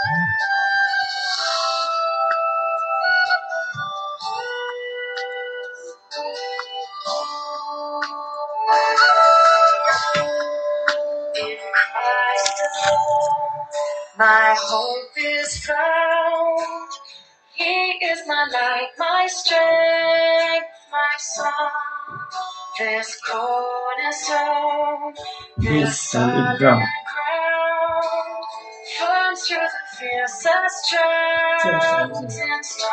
In Christ alone, my hope is found. He is my light, my strength, my song. This cornerstone, this solid ground, firm through the fiercest drought and storm.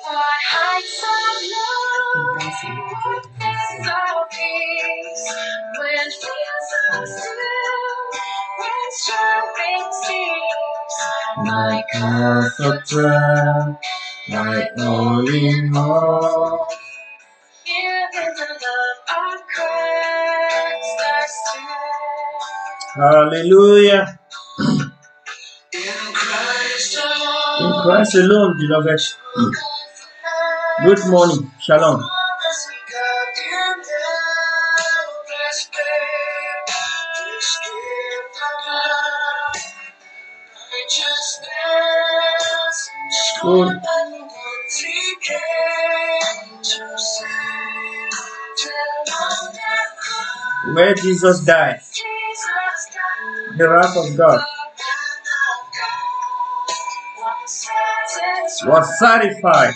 What heights of love, depths of peace, when fears are still, when striving cease. My comforter, my all in all. Here in the love of Christ I stand. Hallelujah. In Christ alone, beloved. Good morning. Shalom. Good. Where Jesus died, the wrath of God was satisfied.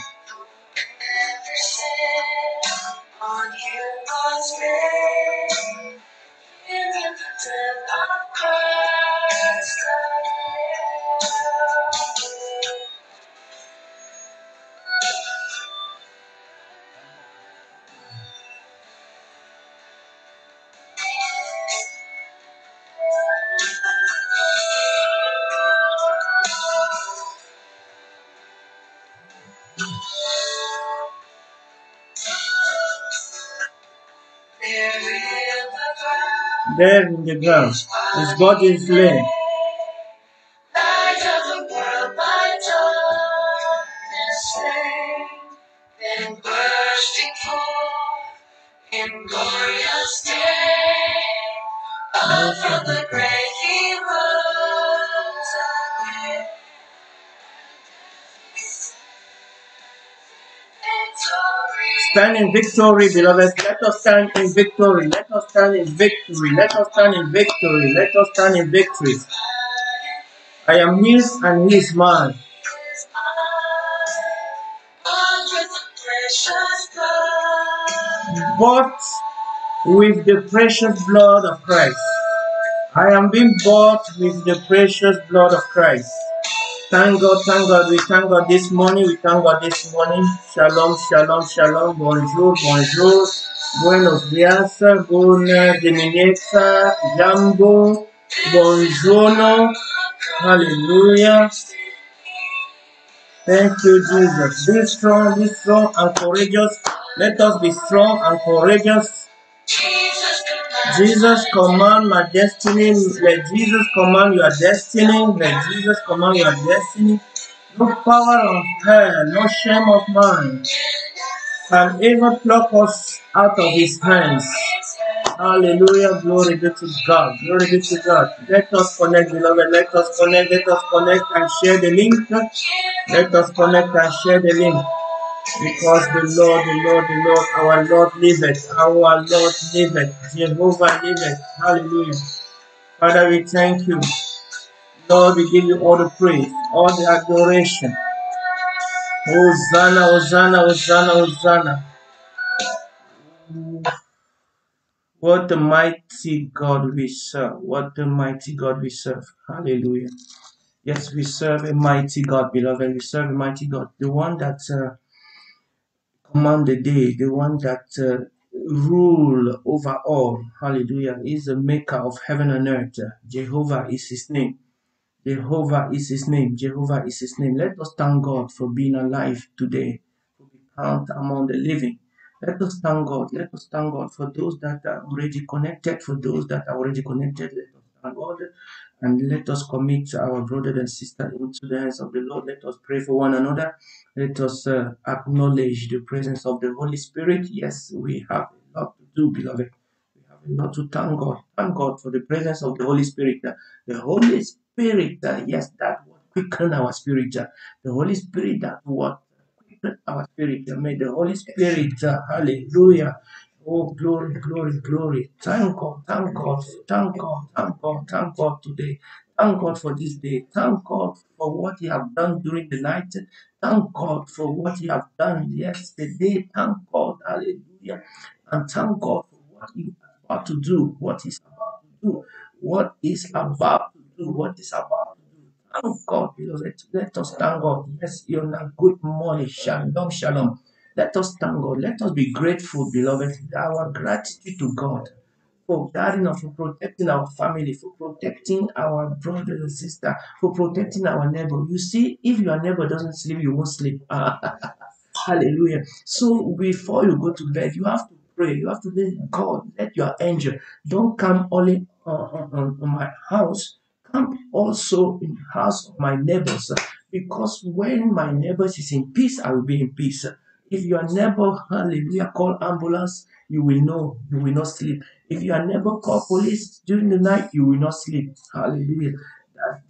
There in the ground, his body is slain. Light of the world, my darkness slain, then bursting forth in glorious day. Up from the grave he rose again. Stand in victory, beloved. Let us stand in victory. Let us stand in victory. Let us stand in victory. Let us stand in victory. I am his and he is mine. Bought with the precious blood of Christ. I am being bought with the precious blood of Christ. Thank God, thank God. We thank God this morning. We thank God this morning. Shalom, shalom, shalom. Bonjour, bonjour. Buenos dias. Buona domenica. Jambo. Buongiorno. Hallelujah. Thank you, Jesus. Be strong and courageous. Let us be strong and courageous. Jesus command my destiny. Let Jesus command your destiny. Let Jesus command your destiny. No power of hell, no shame of mine can ever pluck us out of his hands. Hallelujah. Glory be to God. Glory be to God. Let us connect, beloved. Let us connect. Let us connect and share the link. Let us connect and share the link. Because the Lord, our Lord liveth. Our Lord liveth. Jehovah liveth. Hallelujah. Father, we thank you. Lord, we give you all the praise, all the adoration. Hosanna, Hosanna, Hosanna, Hosanna. What a mighty God we serve. What a mighty God we serve. Hallelujah. Yes, we serve a mighty God, beloved. We serve a mighty God. The one that command the day, the one that rule over all. Hallelujah. Is the maker of heaven and earth. Jehovah is his name. Jehovah is his name. Jehovah is his name. Let us thank God for being alive today, for being counted among the living. Let us thank God. Let us thank God for those that are already connected. For those that are already connected, let us thank God. And let us commit our brother and sister into the hands of the Lord. Let us pray for one another. Let us acknowledge the presence of the Holy Spirit. Yes, we have a lot to do, beloved. We have a lot to thank God. Thank God for the presence of the Holy Spirit. The Holy Spirit Spirit, yes, that what quicken our spirit. The Holy Spirit, that what quicken our spirit. May the Holy Spirit, hallelujah. Oh, glory, glory, glory. Thank God, thank God, thank God, thank God, thank God today. Thank God for this day. Thank God for what He have done during the night. Thank God for what He have done yesterday. Thank God, hallelujah. And thank God for what He is about to do, what He's about to do, what is about to do, what is about to do. Thank God, beloved. Let us thank God. Yes, Yona, good morning. Shalom, shalom. Let us thank God. Let us be grateful, beloved. Our gratitude to God for guarding us, for protecting our family, for protecting our brothers and sisters, for protecting our neighbor. You see, if your neighbor doesn't sleep, you won't sleep. Hallelujah. So before you go to bed, you have to pray. You have to let God, let your angel don't come only on my house, come also in the house of my neighbors. Because when my neighbors is in peace, I will be in peace. If your neighbor, hallelujah, call ambulance, you will know, you will not sleep. If your neighbor call police during the night, you will not sleep. Hallelujah.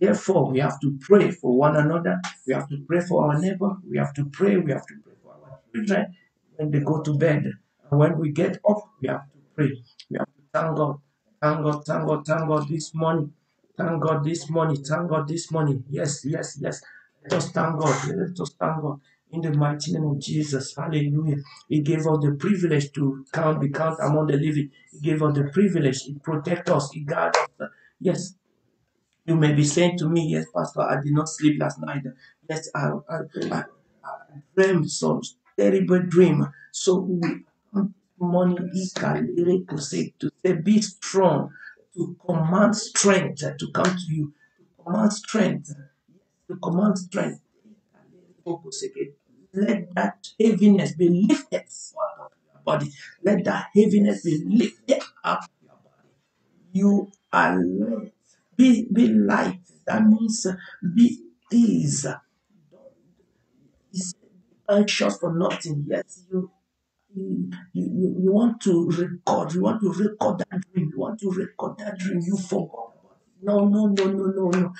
Therefore, we have to pray for one another. We have to pray for our neighbor. We have to pray. We have to pray for our children when they go to bed. And when we get up, we have to pray. We have to thank God. Thank God, thank God, thank God this morning. Thank God this morning. Thank God this morning. Yes, yes, yes. Let us thank God. Let us thank God. In the mighty name of Jesus. Hallelujah. He gave us the privilege to be count among the living. He gave us the privilege. He protect us. He guard us. Yes, you may be saying to me, yes, Pastor, I did not sleep last night. Yes, I dreamed some terrible dream. So we morning to say be strong, to command strength to come to you, to command strength, to command strength. Let that heaviness be lifted out of your body. Let that heaviness be lifted up of your body. You are light. Be light. That means be ease. Is anxious for nothing. Yes, you want to record. You want to record that dream. You want to record that dream. You forgot. No, no, no, no, no, no.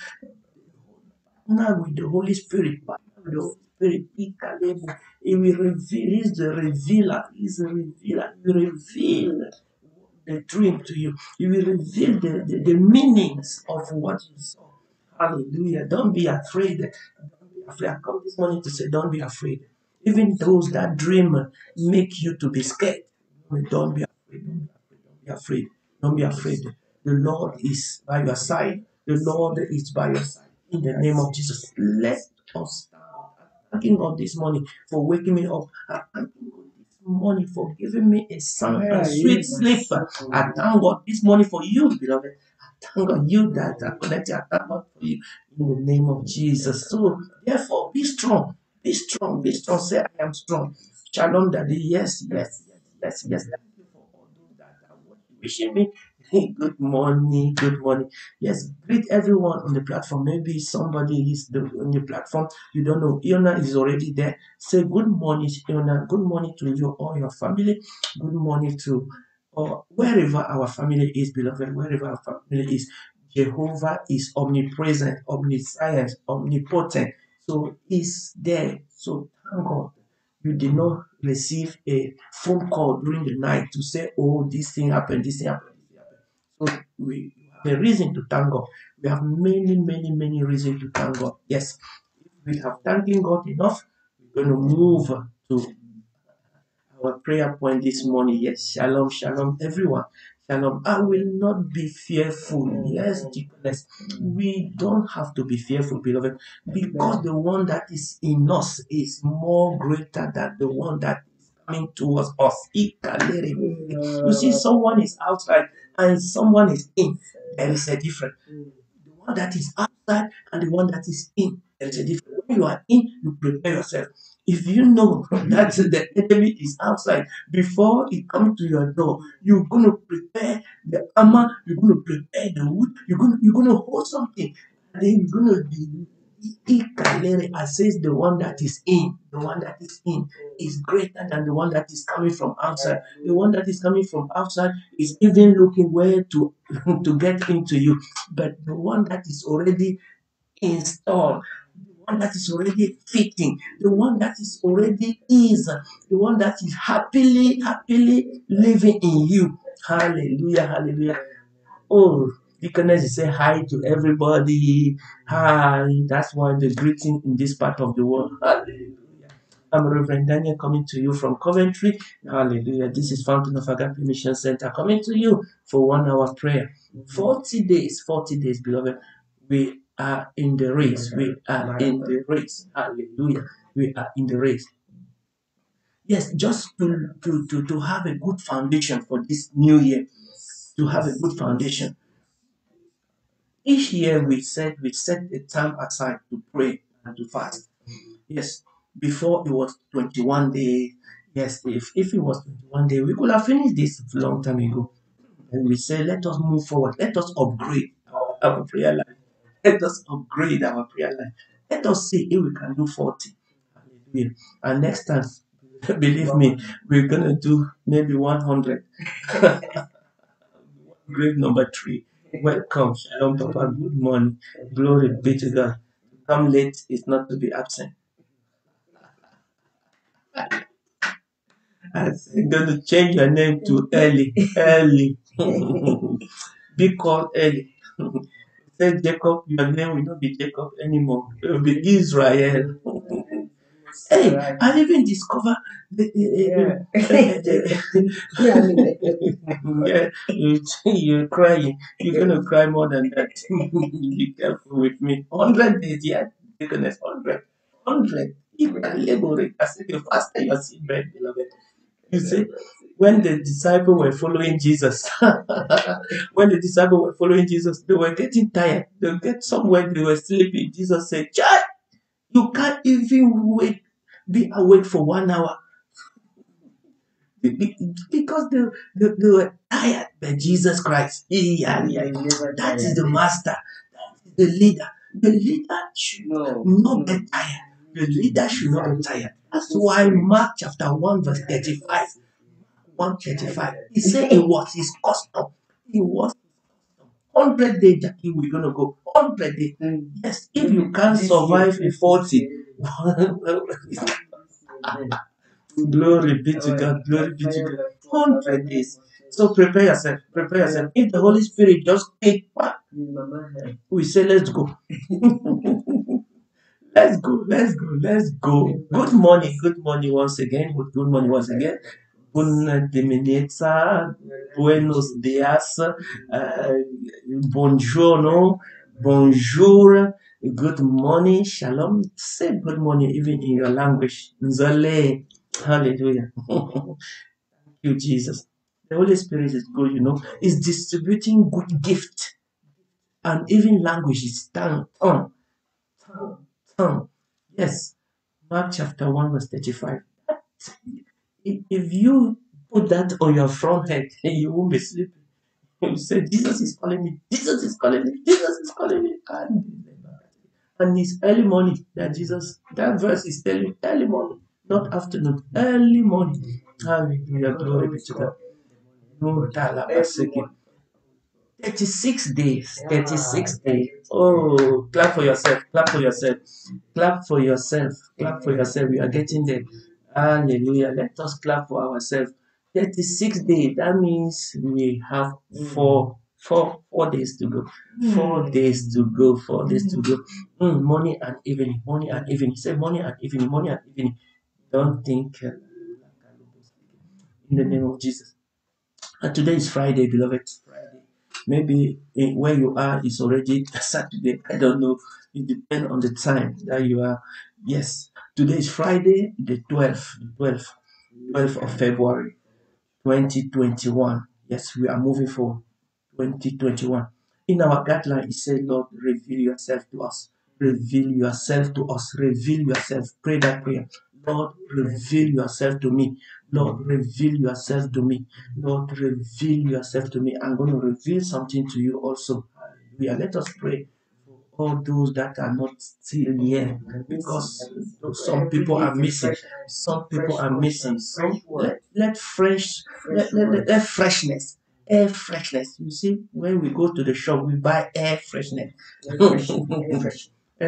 Now with the Holy Spirit, partner with the Holy Spirit, He will reveal, He's the revealer, He's the revealer, He will reveal the dream to you. He will reveal the meanings of what you saw. Hallelujah. Don't be afraid. Don't be afraid. I come this morning to say, don't be afraid. Even those that dream make you to be scared. Don't be afraid. Don't be afraid. Don't be afraid. The Lord is by your side. The Lord is by your side. In the name of Jesus, let us stand up. I'm thanking God this morning for waking me up. I'm thanking God this morning for giving me a sound and sweet sleep. I thank God this morning for you, beloved. I thank God you that are connected. I thank God for you in the name of Jesus. So, therefore, be strong. Be strong. Be strong. Say, I am strong. Shalom, Daddy. Yes, yes, yes, yes, yes. Thank you for all those that are wishing me. Hey, good morning. Good morning. Yes, greet everyone on the platform. Maybe somebody is on the platform. You don't know. Iona is already there. Say good morning, Iona. Good morning to you or your family. Good morning to or wherever our family is, beloved. Wherever our family is, Jehovah is omnipresent, omniscient, omnipotent. So He's there. So thank God you did not receive a phone call during the night to say, "Oh, this thing happened. This thing happened." This thing happened. So we have a reason to thank God. We have many, many, many reasons to thank God. Yes, if we have thanking God enough, we're going to move to our prayer point this morning. Yes, shalom, shalom, everyone. Shalom. I will not be fearful. Yes, deepness. We don't have to be fearful, beloved, because the one that is in us is more greater than the one that is coming towards us. You see, someone is outside and someone is in. There is a difference. The one that is outside and the one that is in. There is a difference. When you are in, you prepare yourself. If you know that the enemy is outside, before he comes to your door, you're going to prepare the armor, you're going to prepare the wood, you're going to hold something, and then you're going to be. I says the one that is in is greater than the one that is coming from outside. The one that is coming from outside is even looking where to to get into you. but the one that is already installed, the one that is already fitting, the one that is already the one that is happily living in you. Hallelujah, hallelujah. Oh, deaconess is say hi to everybody. Hi. That's why the greeting in this part of the world. Hallelujah. I'm Reverend Daniel coming to you from Coventry. Hallelujah. This is Fountain of Agape Mission Center coming to you for 1 hour prayer. 40 days, beloved. We are in the race. We are in the race. Hallelujah. We are in the race. Yes, just to have a good foundation for this new year. To have a good foundation. Each year we set a time aside to pray and to fast. Yes, before it was 21 days. Yes, if it was 21 days, we could have finished this a long time ago. And we say, let us move forward. Let us upgrade our prayer life. Let us upgrade our prayer life. Let us see if we can do 40. Hallelujah. And next time, believe me, we're going to do maybe 100. Grave number 3. Welcome, Shalom Papa. Good morning. Glory be to God. Come late is not to be absent. I'm going to change your name to Eli. Eli. Be called Eli. Say Jacob, your name will not be Jacob anymore. It will be Israel. Hey, I even discovered yeah, you're crying. You're gonna cry more than that. Be careful with me. 100 days, yeah, goodness, 100. 100. You can labor it as if you fasted your seed bread, beloved. You see, when the disciples were following Jesus, when the disciples were following Jesus, they were getting tired. They get somewhere, they were sleeping. Jesus said, Child, you can't even wait, be awake for 1 hour. Because they were tired by Jesus Christ. Yeah. That is the master. That is the leader. The leader should not get tired. The leader should not get tired. That's why Mark chapter 1 verse 35. 135. He said it was his custom. It was 100 days, Jackie, we're gonna go. 100 days. Yes, if you can't survive a 40. Glory be to God. Glory be to God. 100 days. So prepare yourself. Prepare yourself. If the Holy Spirit just take back, we say, let's go. Let's go. Let's go. Let's go. Good morning. Good morning once again. Good morning once again. Buenos dias, buongiorno, bonjour, good morning, shalom. Say good morning even in your language. Nzale. Hallelujah. Thank you, Jesus. The Holy Spirit is good, It's distributing good gift and even language is tongue. Yes. Mark chapter 1 verse 35. If you put that on your front head, you won't be sleeping. You say, Jesus is calling me, Jesus is calling me, Jesus is calling me. And it's early morning that verse is telling early morning, not afternoon, early morning. Hallelujah, glory be to God. 36 days, 36 days. Oh, clap for yourself, clap for yourself, clap for yourself, clap for yourself. You are getting there. Hallelujah. Let us clap for ourselves. 36 days. That means we have four days to go. 4 days to go. 4 days to go. Morning and evening. Morning and evening. Say morning and evening. Morning and evening. Don't think in the name of Jesus. And today is Friday, beloved. Friday. Maybe where you are is already Saturday. I don't know. It depends on the time that you are. Yes. Today is Friday, the 12th of February, 2021. Yes, we are moving forward. 2021. In our guideline, it said, Lord, reveal yourself to us. Reveal yourself to us. Reveal yourself. Pray that prayer. Lord, reveal yourself to me. Lord, reveal yourself to me. Lord, reveal yourself to me. I'm going to reveal something to you also. Hallelujah. Let us pray for all those that are not still here because some people are missing. Some people are missing. Let freshness air freshness. You see, when we go to the shop, we buy air freshness. Air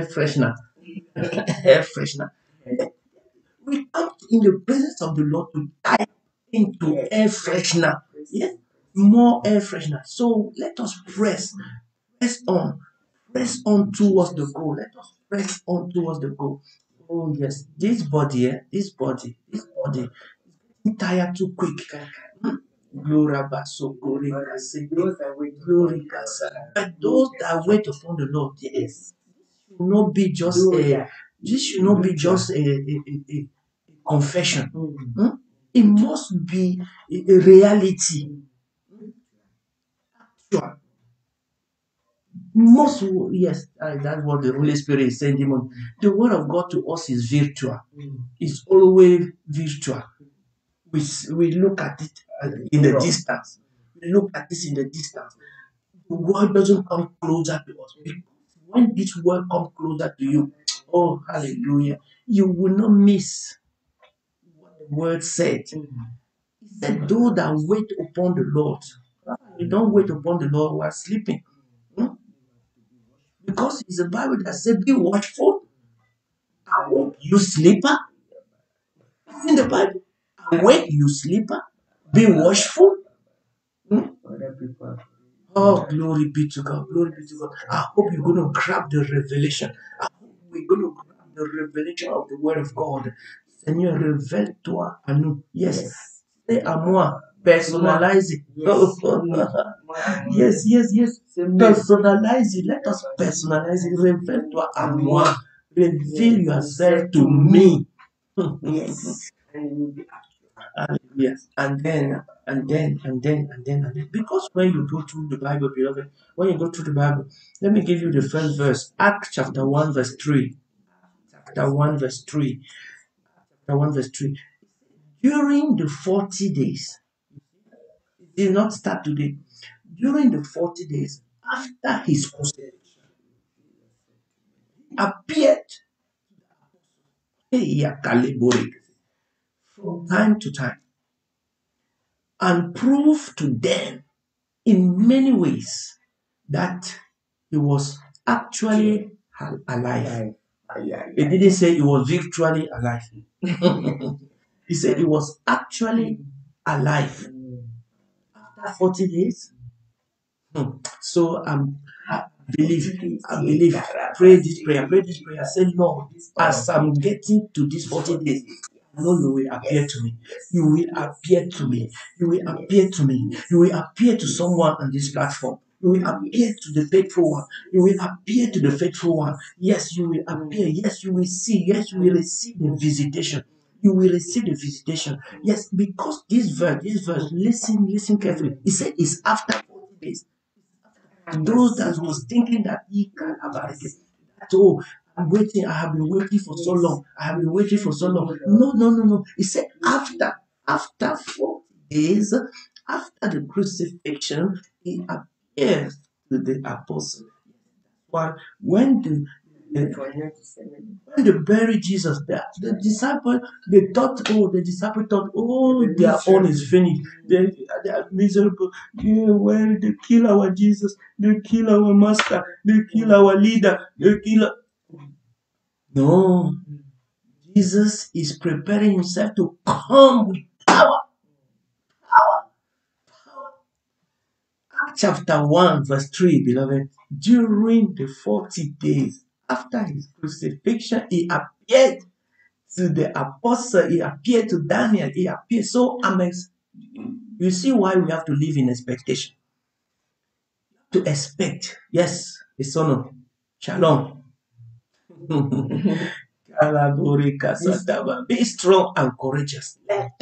freshener. Air freshener. We come in the presence of the Lord to dive into air freshener. Yes, more air freshener. So let us press on towards the goal. Let us press on towards the goal. Oh yes, this body, this body is tired too quick. Glory basso, glory kase, glory kasa. But those that wait upon the Lord, yes, should not be just a. This should not be just a confession. It must be a reality. Sure. Most, yes, that's what the Holy Spirit is saying. Demon. The word of God to us is virtual. It's always virtual. We look at it in the distance. We look at this in the distance. The word doesn't come closer to us. Because when this word comes closer to you, oh hallelujah, you will not miss what the word said. He said, "Those that wait upon the Lord." You don't wait upon the Lord while sleeping. Hmm? Because it's the Bible that said, "Be watchful." Awake, you sleeper. It's in the Bible. Awake, you sleeper. Be watchful. Hmm? Oh, glory be to God. Glory be to God. I hope you're going to grab the revelation. I hope we're going to grab the revelation of the word of God. Seigneur, révèle-toi à nous. Yes. C'est à moi. Personalize it. Yes, yes, yes. Personalize it. Let us personalize it. Révèle-toi à moi. Reveal yourself to me. Yes. Hallelujah. And then. Because when you go through the Bible, beloved, when you go through the Bible, let me give you the first verse. Acts chapter 1, verse 3. Chapter 1, verse 3. Chapter 1, verse 3. During the 40 days, it did not start today. During the 40 days after his crucifixion, he appeared from time to time and proved to them in many ways that he was actually alive. He didn't say he was virtually alive. He said he was actually alive. After 40 days. So I believe, pray this prayer. Say, Lord, as I'm getting to these 40 days, I know you will appear to me. You will appear to me. You will appear to me. You will appear to someone on this platform. You will appear to the faithful one. You will appear to the faithful one. Yes, you will appear. Yes, you will see. Yes, you will receive the visitation. You will receive the visitation. Yes, because this verse, listen carefully. He said it's after 40 days. Those that was thinking that he can about it. Oh, I'm waiting. I have been waiting for so long. I have been waiting for so long. No. He said after 40 days, after the crucifixion, he appeared to the apostle. But when they buried Jesus, the disciple thought, oh, their own is finished. They are miserable. Yeah, well, they kill our Jesus, they kill our master, they kill our leader, they kill. No, Jesus is preparing himself to come with power. Chapter 1, verse 3, beloved. During the 40 days after his crucifixion, he appeared to the apostle, he appeared to Daniel, he appeared. So you see why we have to live in expectation. To expect, yes, the son of Shalom. Be strong and courageous. Let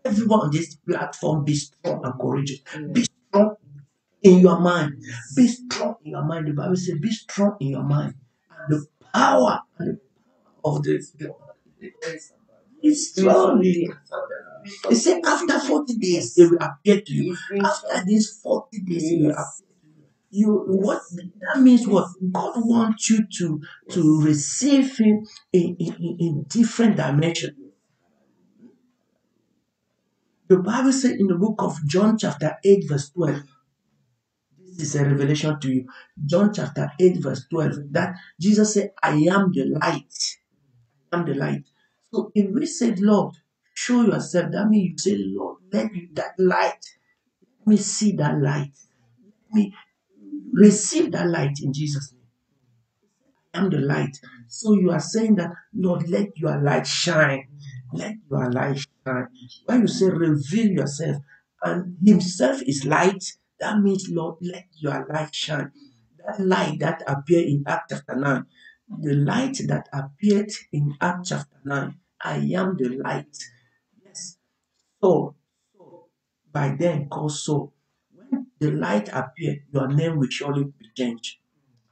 everyone on this platform be strong and courageous. Be strong in your mind. Be strong in your mind. The Bible says, be strong in your mind. And the power of the is strong. He said, after 40 days, it will appear to you. After these 40 days, it will appear. What that means? What God wants you to receive Him in different dimensions. The Bible says in the book of John chapter 8 verse 12, this is a revelation to you. John chapter 8 verse 12, that Jesus said, I am the light. I am the light. So if we said, Lord, show yourself, that means you say, Lord, let me that light. Let me see that light. Let me receive that light in Jesus' name. I am the light. So you are saying that, Lord, let your light shine. Let your light shine. When you say reveal yourself, and himself is light, that means, Lord, let your light shine. That light that appeared in Acts chapter 9, the light that appeared in Acts chapter 9, I am the light. Yes. So, by then called Saul, when the light appeared, your name will surely be changed.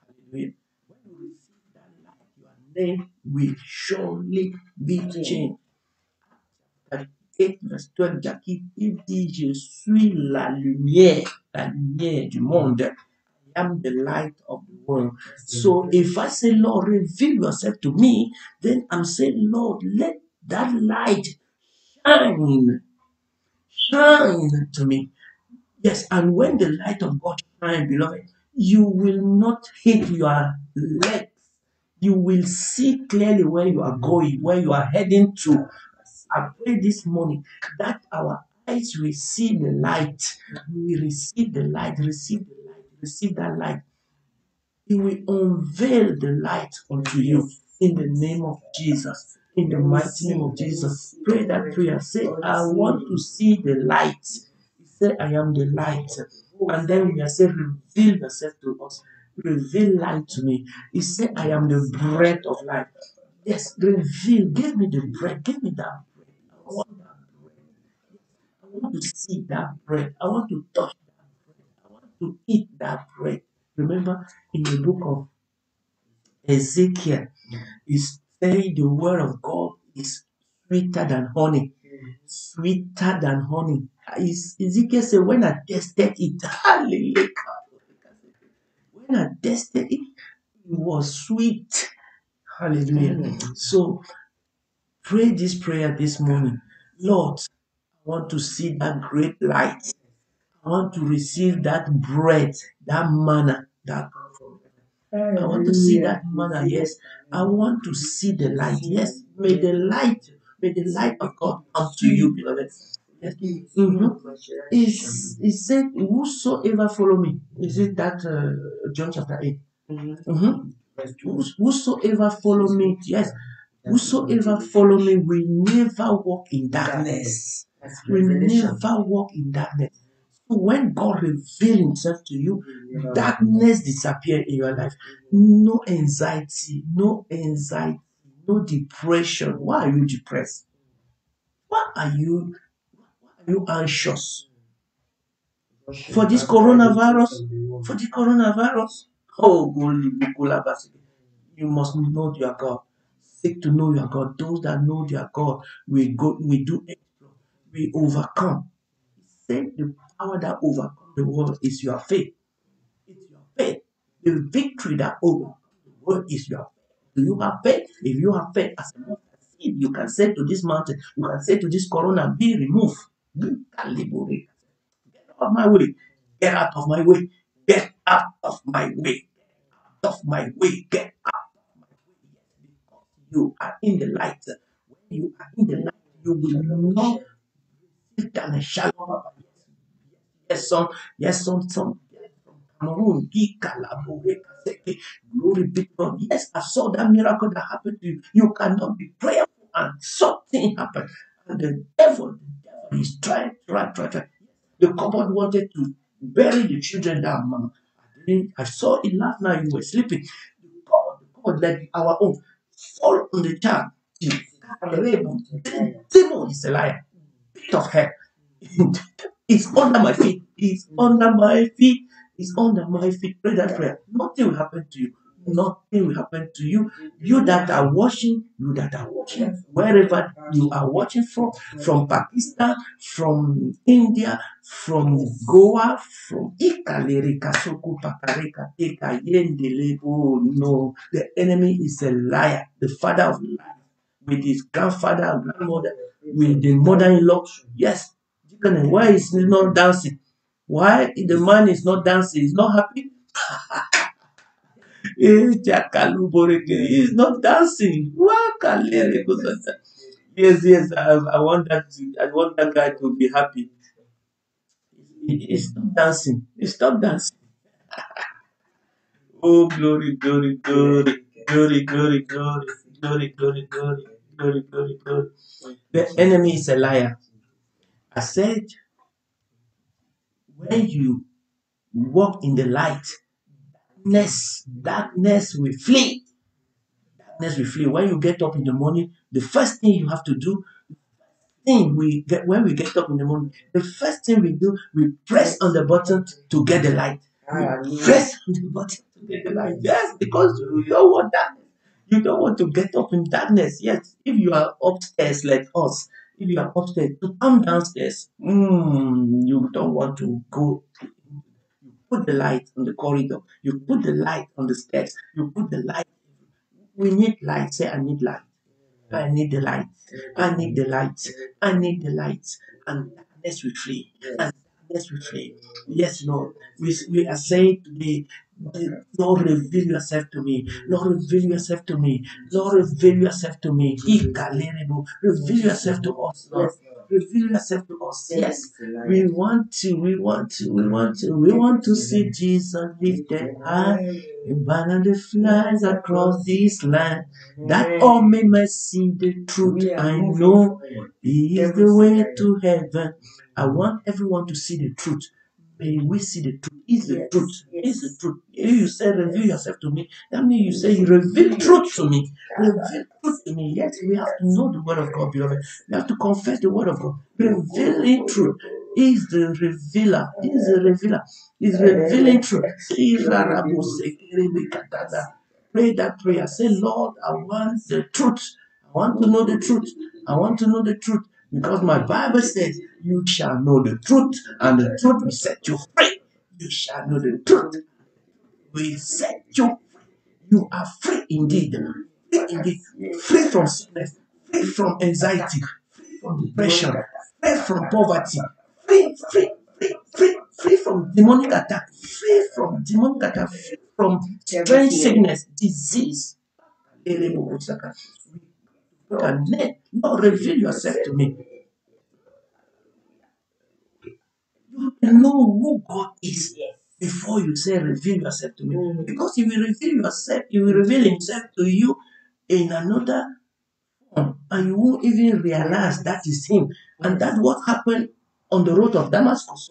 Hallelujah. When you receive that light, your name will surely be changed. 8 verse 12, Jacques, il dit, je suis la lumière du monde. I am the light of the world. So if I say, Lord, reveal yourself to me, then I'm saying, Lord, let that light shine to me. Yes, and when the light of God shines, beloved, you will not hit your legs. You will see clearly where you are going, where you are heading to. I pray this morning that our eyes will see the light. We receive the light, receive the light, receive that light. He will unveil the light unto you in the name of Jesus. In the mighty name of Jesus. Pray that prayer. Say, I want to see the light. Say, I am the light. And then we are saying, reveal yourself to us. Reveal light to me. He said, I am the bread of life. Yes, reveal. Give me the bread. Give me that bread. I want that bread. I want to see that bread. I want to touch that bread. I want to eat that bread. Remember in the book of Ezekiel, is saying the word of God is sweeter than honey. Sweeter than honey. Ezekiel said, when I tasted it, hallelujah. When I tasted it, it was sweet. Hallelujah. So pray this prayer this morning. Lord, I want to see that great light. I want to receive that bread, that manna, that I want to see that manna. Yes, I want to see the light. Yes, may the light of God come to you, beloved. Yes. It said, "Whosoever follow me." Is it that John chapter 8? Whosoever follow me, yes. Whosoever follow me will never walk in darkness. Will never walk in darkness. So when God reveals himself to you, darkness disappears in your life. No anxiety, no depression. Why are you depressed? Why are you anxious? For this coronavirus? For the coronavirus? Oh, you must know your God. Seek to know your God. Those that know their God will do exploit. We overcome. Say the power that overcomes the world is your faith. It's your faith. The victory that overcomes the world is your faith. Do you have faith? If you have faith as a mustard seed, you can say to this mountain, you can say to this corona, be removed. Get out of my way. Get out of my way. Get out of my way. Get out of my way. Get out of my way. Because you are in the light. When you are in the light, you will not sit down and shallow. Some from Cameroon, glory be to God. Yes, I saw that miracle that happened to you. You cannot be prayerful and something happened. And the devil is trying. The cupboard wanted to bury the children down, mama. I saw it last night. You were sleeping. The cupboard like our own fall on the child. The demon is a liar. Bit of hell. It's under my feet. It's under my feet. It's under my feet. Pray that prayer. Nothing will happen to you. Nothing will happen to you. You that are watching, wherever you are watching from Pakistan, from India, from Goa, from Ikaleri, Kasoku, Pakareka, Teka, Yendele. Oh no, the enemy is a liar, the father of lies, with his grandfather and grandmother, with the mother-in-law. Yes, Why is he not dancing? Why the man is not dancing? He's not happy. He's not dancing. Yes, yes. I want I want that guy to be happy. He's not dancing. He stopped dancing. Oh, glory, glory, glory, glory, glory, glory, glory, glory, glory, glory, glory, glory. The enemy is a liar. I said, when you walk in the light, darkness will flee. Darkness will flee. When you get up in the morning, the first thing you have to do, when we get up in the morning, the first thing we do, we press on the button to get the light. We press on the button to get the light. Yes, because you don't want darkness. You don't want to get up in darkness. Yes, if you are upstairs like us, if you are upstairs, to come downstairs, you don't want to go. You put the light on the corridor. You put the light on the stairs. You put the light. We need light. Say, I need light. I need the light. I need the light. I need the light. And darkness will flee. And darkness will flee. Yes, Lord. We are saying today, Lord, reveal yourself to me. Lord, reveal yourself to me. Lord, reveal yourself to me. Reveal yourself to us, Lord. Reveal yourself to us. Yes. We want to see Jesus lifted high. A banner that flies across this land, that all men might see the truth. I know He is the way to heaven. I want everyone to see the truth. May we see the truth. Is the truth. Is the truth. If you say reveal yourself to me, that means you say you reveal truth to me. Reveal truth to me. Yes, we have to know the word of God, beloved. We have to confess the word of God. Revealing truth. Is the revealer. Is the revealer. Is revealing truth. Pray that prayer. Say, Lord, I want the truth. I want to know the truth. I want to know the truth. Because my Bible says, you shall know the truth, and the truth will set you free. You shall know the truth. Will set you free. You are free indeed. Free indeed. Free from sickness. Free from anxiety. Free from depression. Free from poverty. Free from demonic attack. Free from demonic attack. Free from strange sickness, disease. Lord, reveal yourself to me. You can know who God is before you say reveal yourself to me. Because He will reveal yourself, He will reveal Himself to you in another form, and you won't even realize that is Him. And that's what happened on the road of Damascus.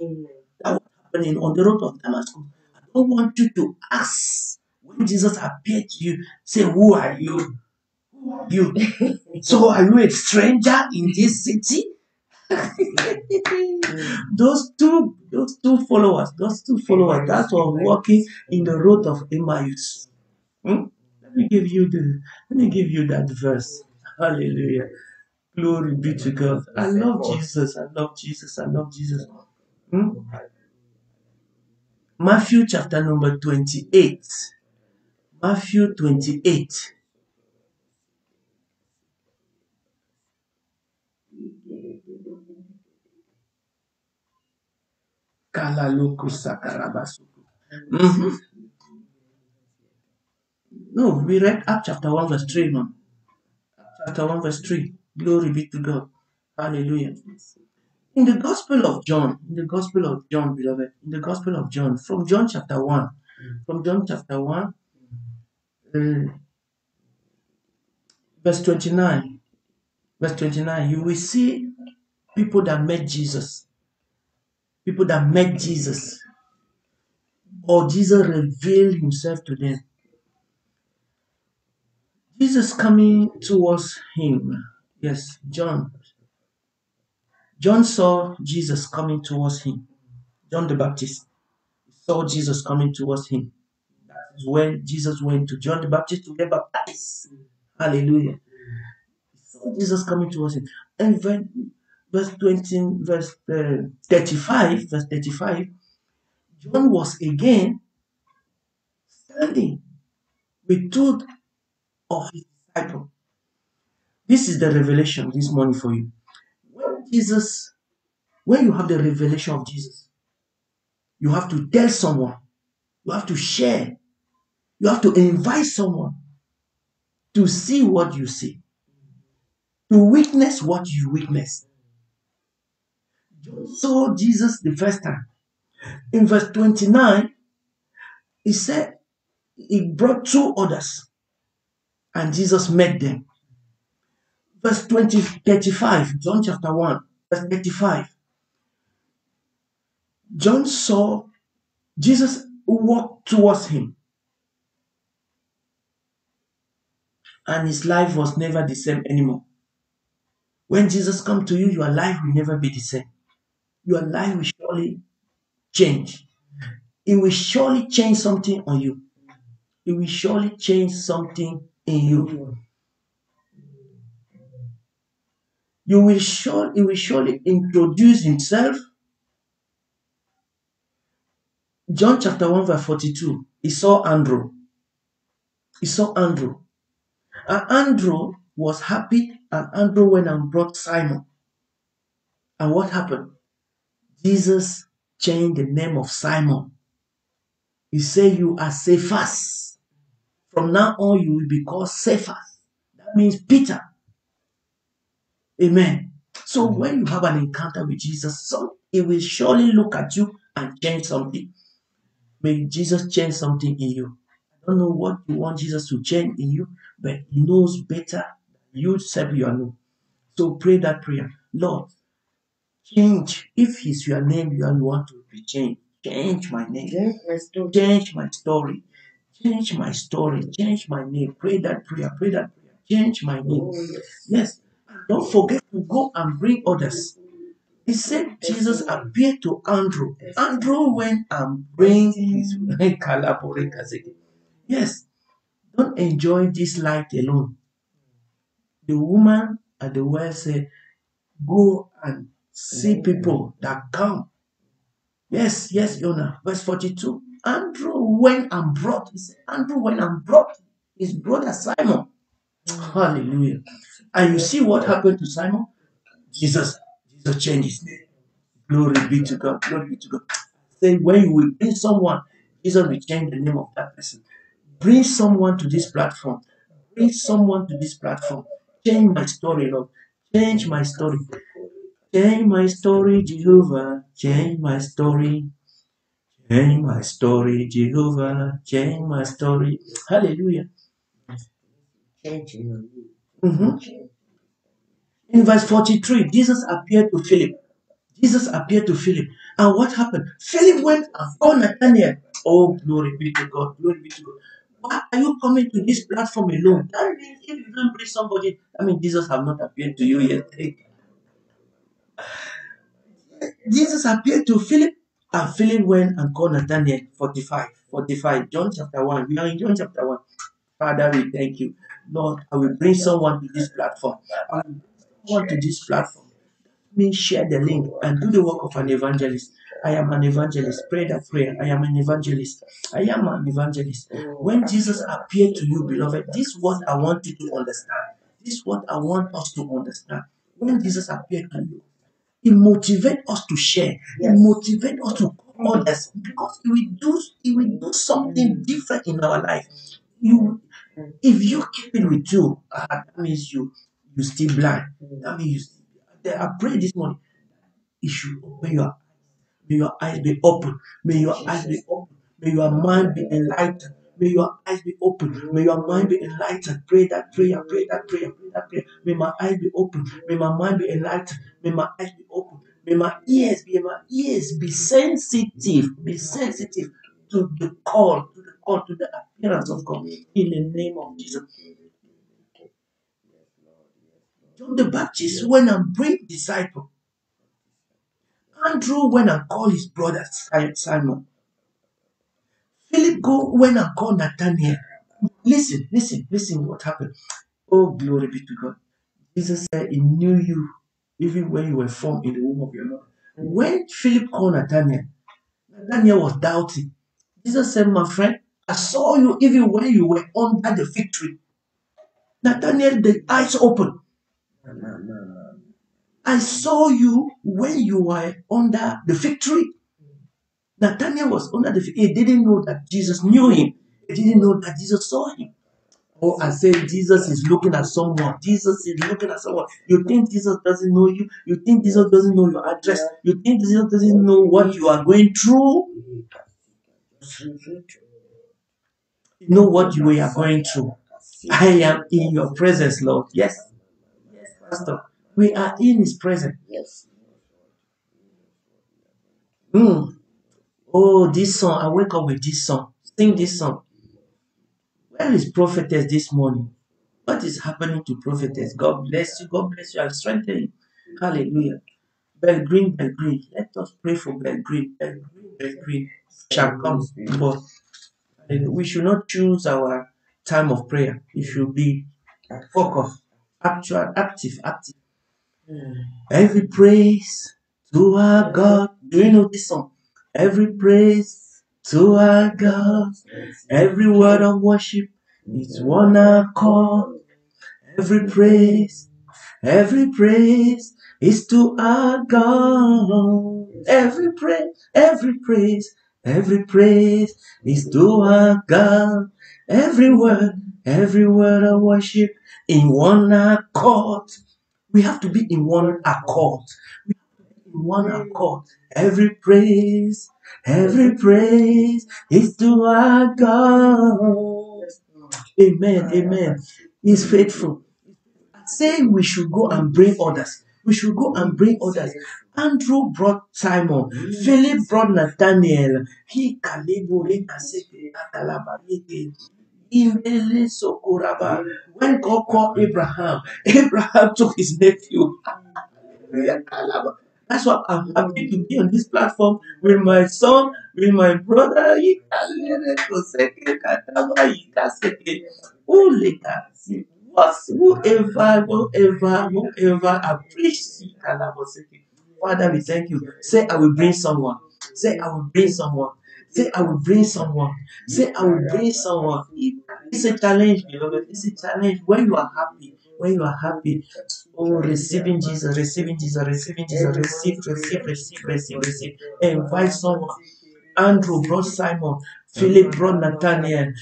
That was happening on the road of Damascus. I don't want you to ask when Jesus appeared to you, say, who are you? Who are you? So are you a stranger in this city? those two followers, that were walking in the road of Emmaus. Let me give you that verse. Hallelujah. Glory be to God. I love Jesus. I love Jesus. I love Jesus. Matthew chapter number 28. Matthew 28. No, we read Acts chapter 1 verse 3, man. Chapter 1 verse 3. Glory be to God. Hallelujah. In the Gospel of John, beloved, in the Gospel of John, from John chapter 1, verse 29, you will see people that met Jesus, or Jesus revealed Himself to them. Jesus coming towards him. Yes, John saw Jesus coming towards him. John the Baptist saw Jesus coming towards him. That is when Jesus went to John the Baptist to get baptized. Hallelujah. He saw Jesus coming towards him. And verse 35, John was again standing with two of his disciples. This is the revelation this morning for you. When Jesus When you have the revelation of Jesus, you have to tell someone, you have to share, you have to invite someone to see what you see, to witness what you witness. John saw Jesus the first time. In verse 29, he said he brought two others and Jesus met them. Verse 35, John chapter 1, verse 35. John saw Jesus walk towards him, and his life was never the same anymore. When Jesus comes to you, your life will never be the same. Your life will surely change. It will surely change something on you. It will surely change something in you. It will surely introduce himself. John chapter 1 verse 42. He saw Andrew. He saw Andrew. And Andrew was happy, and Andrew went and brought Simon. And what happened? Jesus changed the name of Simon. He said, you are Cephas. From now on, you will be called Cephas. That means Peter. Amen. So when you have an encounter with Jesus, he will surely look at you and change something. May Jesus change something in you. I don't know what you want Jesus to change in you, but he knows better than you self you know. So pray that prayer. Lord, change. If it's your name you want to be changed, change my name. Change my story. Change my story. Change my name. Pray that prayer. Pray that prayer. Change my name. Yes. Don't forget to go and bring others. He said Jesus appeared to Andrew. Andrew went and bring his yes. Don't enjoy this life alone. The woman at the well said, go and see people that come. Yes, Yona. Verse 42. Andrew went and brought his brother Simon. Hallelujah. And you see what happened to Simon? Jesus changed his name. Glory be to God. Glory be to God. Say when you will bring someone, Jesus will change the name of that person. Bring someone to this platform. Bring someone to this platform. Change my story, Lord. Change my story. Change my story, Jehovah. Change my story. Change my story, Jehovah. Change my story. Hallelujah. Mm-hmm. In verse 43, Jesus appeared to Philip. And what happened? Philip went and called Nathanael. Oh, glory be to God. Glory be to God. Why are you coming to this platform alone? That means if you don't bring somebody, Jesus have not appeared to you yet. Jesus appeared to Philip, and Philip went and called Nathanael. 45. John chapter 1. We are in John chapter 1. Father, we thank you. Lord, I will bring someone to this platform. I will bring someone to this platform. Me share the link and do the work of an evangelist. I am an evangelist. Pray that prayer. I am an evangelist. I am an evangelist. When Jesus appeared to you, beloved, this is what I want you to understand. This is what I want us to understand. When Jesus appeared to you, he motivates us to share. He motivates us to call others because he will do something different in our life. If you keep it with you, that means you still blind. That means I pray this morning. You should open may your eyes be open. May your eyes be open. May your mind be enlightened. May your eyes be open. May your mind be enlightened. Pray that prayer. Pray that prayer. Pray that prayer. May my eyes be open. May my mind be enlightened. May my eyes be open. May my ears be sensitive. Be sensitive to the call, to the appearance of God. In the name of Jesus. John the Baptist went and bring disciples. Andrew went and called his brother Simon. Philip went and called Nathanael. Listen what happened. Oh, glory be to God. Jesus said he knew you even when you were formed in the womb of your mother. When Philip called Nathanael was doubting. Jesus said, my friend, I saw you even when you were under the fig tree. Nathanael, the eyes open. I saw you when you were under the fig tree. Nathaniel was under the fig. He didn't know that Jesus knew him. He didn't know that Jesus saw him. Oh, I said Jesus is looking at someone. Jesus is looking at someone. You think Jesus doesn't know you? You think Jesus doesn't know your address? You think Jesus doesn't know what you are going through? You know what you are going through. I am in your presence, Lord. Yes, Pastor. We are in His presence. Mm. Oh, this song. I wake up with this song. Sing this song. Where is prophetess this morning? What is happening to prophetess? God bless you. God bless you and strengthen you. Hallelujah. Belgreen, Belgreen. Let us pray for Belgreen. Belgreen, Belgreen shall come. But we should not choose our time of prayer. It should be focused, actual, active. Every praise to our God. Do you know this song? Every praise to our God. Every word of worship is one accord. Every praise is to our God. Every praise is to our God. Every word of worship in one accord. We have to be in one accord. In one accord. Every praise is to our God. Amen. Amen. He's faithful. Say we should go and bring others. We should go and bring others. Andrew brought Simon. Philip brought Nathaniel. He kalibure kaseke akalabarete. Imele sokoraba. When God called Abraham, Abraham took his nephew. That's why I'm happy to be on this platform with my son, with my brother. Whoever appreciate Father, we thank you. Say, I will bring someone. Say, I will bring someone. Say, I will bring someone. Say, I will bring someone. It's a challenge, beloved. It's a challenge when you are happy. When you are happy, oh, receiving Jesus, receiving Jesus, receiving Jesus, receive. Invite someone. Andrew brought Simon, Philip brought Nathaniel,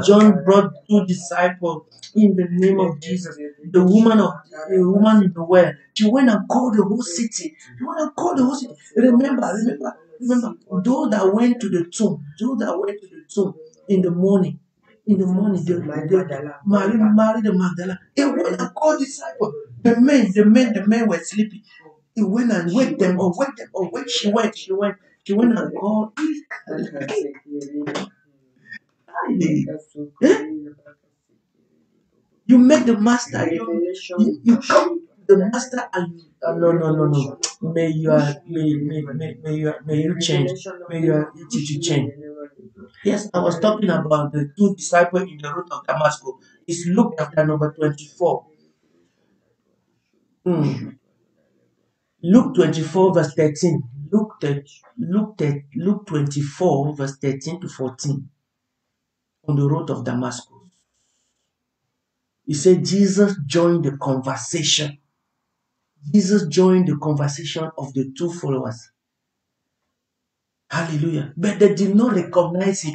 John brought two disciples in the name of Jesus. The woman in the well, she went and called the whole city. Remember, those that went to the tomb in the morning, Mary the Magdalene, they went and called disciples. The men were sleeping. He went and wake them up, She went and called. You make the master. You come the master and no. May you change. May your attitude change. Yes, I was talking about the two disciples in the road of Damascus. It's Luke chapter number 24. Luke 24 verse 13. Luke 24 verse 13 to 14. On the road of Damascus. He said Jesus joined the conversation. Jesus joined the conversation of the two followers. Hallelujah. But they did not recognize him.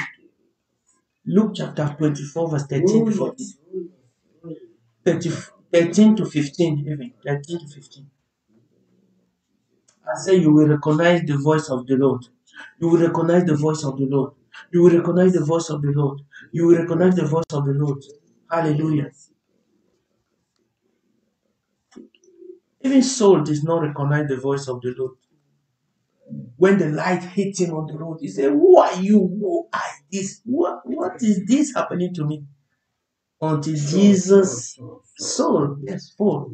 Luke chapter 24 verse 13 to 14. 13 to 15 even. 13 to 15. I say you will recognize the voice of the Lord. You will recognize the voice of the Lord. You will recognize the voice of the Lord. You will recognize the voice of the Lord. Hallelujah. Even Saul does not recognize the voice of the Lord. When the light hit him on the road, he said, "Who are you? Who are this? What is this happening to me?" Until Jesus, Saul, yes, Paul,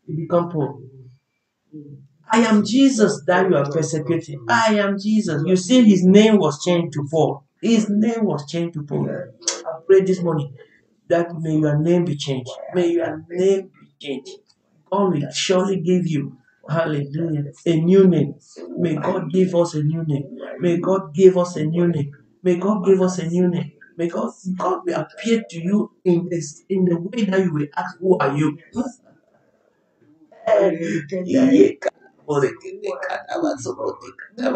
he become Paul. I am Jesus that you are persecuting. I am Jesus. You see, his name was changed to Paul. His name was changed to Paul. I pray this morning that may your name be changed. May your name be changed. God will surely give you, hallelujah, a new name. May God give us a new name. May God give us a new name. May God give us a new name. May God will appear to you in the way that you will ask, who are you? Glory be to God.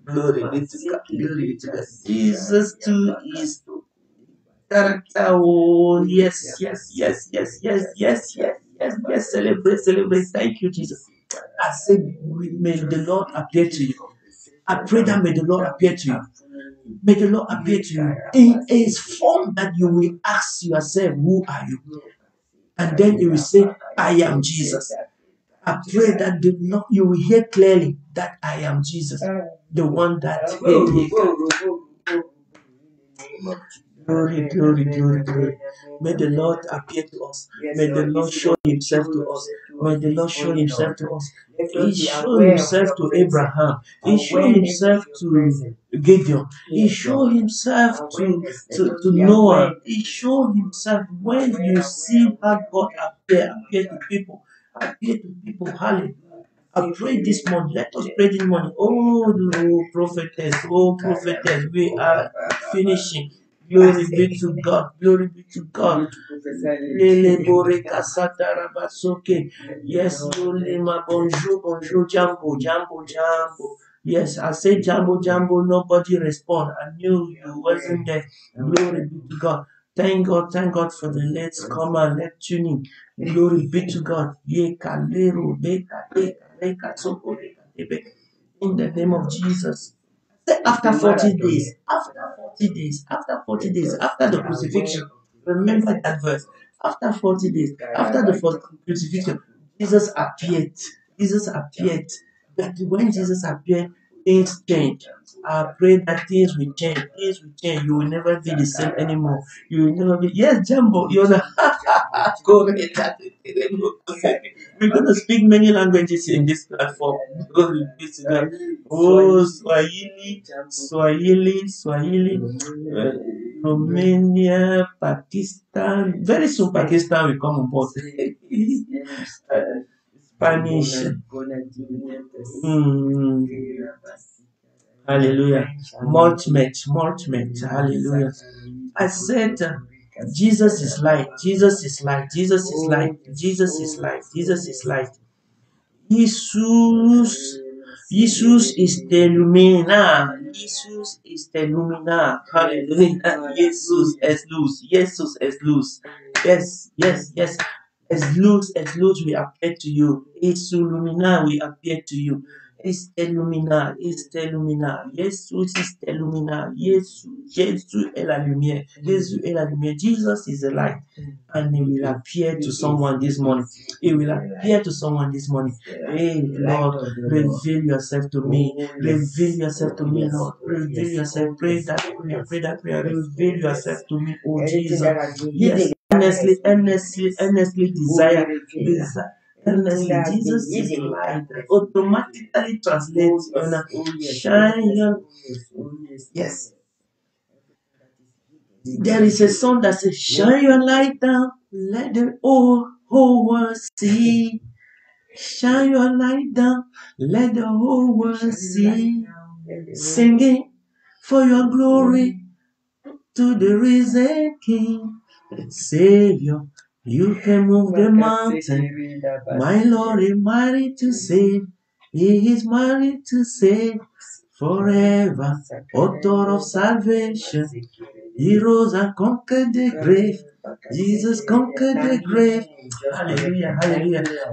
Glory be to God. Jesus too is character. Oh, yes, yes, yes, yes, yes, yes, yes, yes, yes. Celebrate, celebrate. Thank you, Jesus. I said, may the Lord appear to you. I pray that may the Lord appear to you. May the Lord appear to you in a form that you will ask yourself, who are you? And then you will say, I am Jesus. I pray that the Lord, you will hear clearly that I am Jesus, the one that glory, glory, glory, glory. May the Lord appear to us. May the Lord show himself to us. May the Lord show himself to us. He showed himself to Abraham. He showed himself to Gideon. He showed himself to Noah. He showed himself when you see how God appear to people. Appear to people. Hallelujah. I pray this morning. Let us pray this morning. Oh, prophetess, we are finishing. Glory be to God. Glory be to God. Yes, Lulima, bonjour, bonjour, jambo, jambo, jambo. Yes, I said jambo, jambo, nobody respond. I knew you wasn't there. Glory be to God. Thank God for the let's come and let tuning. Glory be to God. Ye kalero, in the name of Jesus. After 40 days, after 40 days, after the crucifixion, remember that verse. After 40 days, after the crucifixion, Jesus appeared. Jesus appeared. But when Jesus appeared, things changed. I pray that things will change. Things will change. You will never be the same anymore. You will never be. Yes, Jumbo, you're the. We're going to speak many languages in this platform. Oh, Swahili, Romania, Pakistan. Very soon, Pakistan will come on board. Spanish. Hallelujah. Multimate. Hallelujah. I said, Jesus is light. Jesus is light. Jesus is light. Jesus is light. Jesus is light. Jesus is the Lumina. Jesus is the Lumina. Hallelujah. Jesus is luz. Jesus is luz. Yes. As luz we appear to you. Jesus Lumina we appear to you. Illumina. Jesus is the Lumina. Jésus est la lumière. Jésus est la lumière. Jesus is the light. And he will appear to someone this morning. He will appear to someone this morning. Hey, Lord, reveal yourself to me. Reveal yourself to me, Lord. Reveal yourself. Pray that prayer. Reveal yourself to me, oh Jesus. Yes, earnestly desire. Earnestly, Jesus is light. Automatically translates on shine. Yes. There is a song that says, shine your light down, let the whole world see. Shine your light down, let the whole world see. Singing for your glory to the risen King. Savior, you can move the mountain. My Lord is mighty to save. He is mighty to save forever. Author of salvation. He rose and conquered the grave. Jesus conquered the grave. Hallelujah.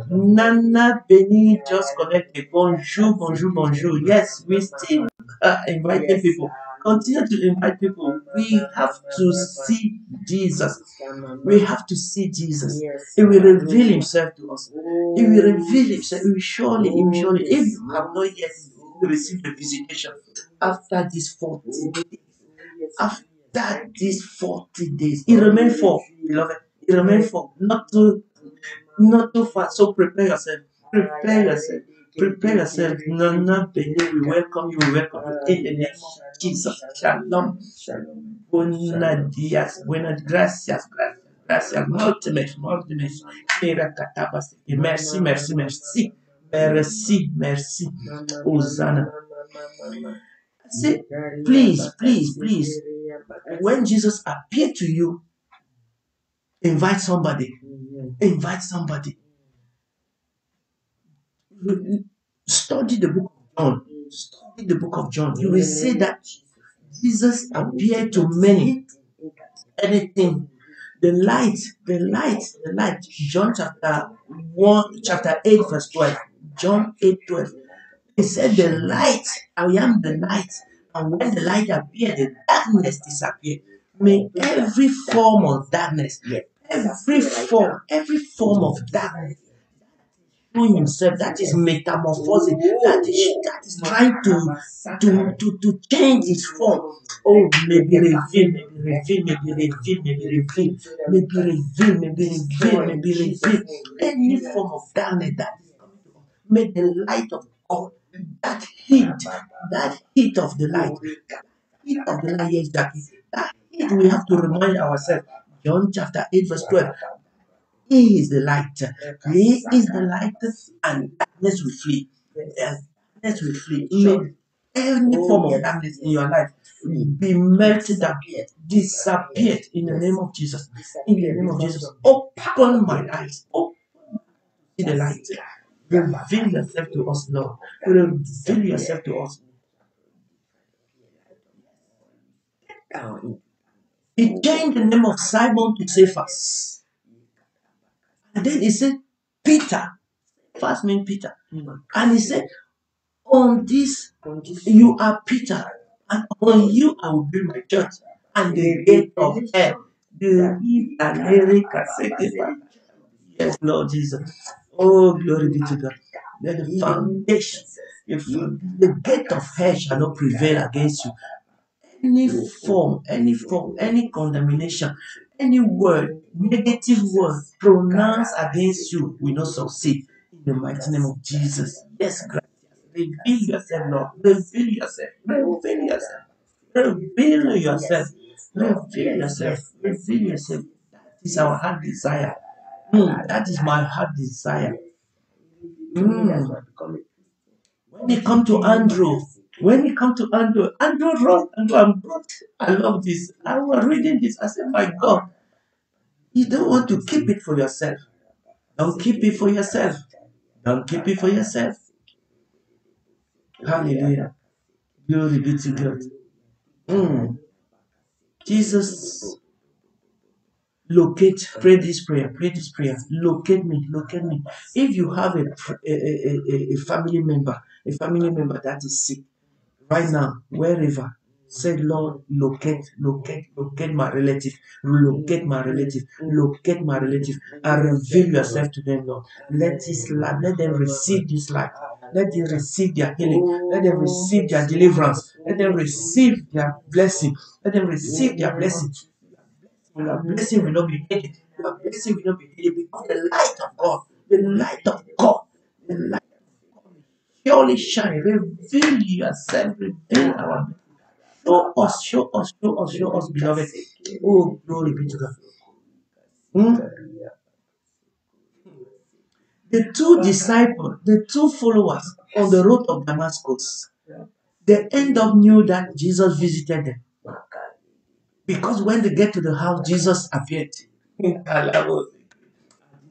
Nana Benny just connected. Bonjour. Yes, we still inviting people. Continue to invite people. We have to see Jesus. We have to see Jesus. He will reveal himself to us. He will reveal himself. He will surely. If you have not yet received the visitation after this 40 days, after these 40 days, it remains for, beloved. It remains for not too far. So prepare yourself. Prepare yourself. Nana Bene, we welcome you. In the name of Jesus. Shalom. Buenos días. Buenas gracias. Multimate. Merci. Hosanna. See, please. When Jesus appeared to you, invite somebody. Study the book of John. Study the book of John. You will see that Jesus appeared to many. Anything. The light, the light, the light. John chapter 1, chapter 8, verse 12. John 8:12. He said, the light, I am the light. And when the light appeared, the darkness disappeared. May every form of darkness, every form of darkness, showing himself, that is metamorphosing, that is trying to change its form. Oh, maybe reveal, maybe reveal, maybe reveal, maybe reveal, maybe reveal, maybe reveal, maybe reveal. Any form of darkness that is coming to us, may the light of God, that heat of the light, heat of the light, yes, that heat we have to remind ourselves. John chapter 8, verse 12. He is the light. He is the light, and darkness will flee. Yes, darkness will flee. May any form of darkness in your life be melted down, disappeared in the name of Jesus. In the name of Jesus, open my eyes, open the light. Reveal yourself to us, Lord. Reveal yourself to us. He changed the name of Simon to Cephas. And then he said, Peter. Cephas means Peter. And he said, on this, you are Peter, and on you I will build my church, and the gate of hell. Yes, Lord Jesus. Oh, glory be to God. Let the foundation, the gate of hell shall not prevail against you. Any condemnation, any word, negative word pronounced against you will not succeed in the mighty name of Jesus. Yes, Christ. Reveal yourself, Lord. Reveal yourself. Reveal yourself. Reveal yourself. Reveal yourself. Reveal yourself. That is our heart desire. That is my heart desire. When you come to Andrew, Andrew wrote, I love this. I was reading this. I said, my God, you don't want to keep it for yourself. Don't keep it for yourself. Don't keep it for yourself. Hallelujah. Glory be to God. Jesus, pray this prayer, locate me, locate me. If you have a family member, that is sick, right now, wherever, say, Lord, locate my relative, locate my relative, and reveal yourself to them, Lord. Let them receive this light. Let them receive their healing. Let them receive their deliverance. Let them receive their blessing. Let them receive their blessing. Your blessing will not be hidden. Your blessing will not be hidden because the light of God, the light of God surely shine. Reveal yourself, reveal our. Show us, beloved. Oh, glory be to God. The two disciples, the two followers on the road of Damascus, they end up knew that Jesus visited them. Because when they get to the house, Jesus appeared. Jesus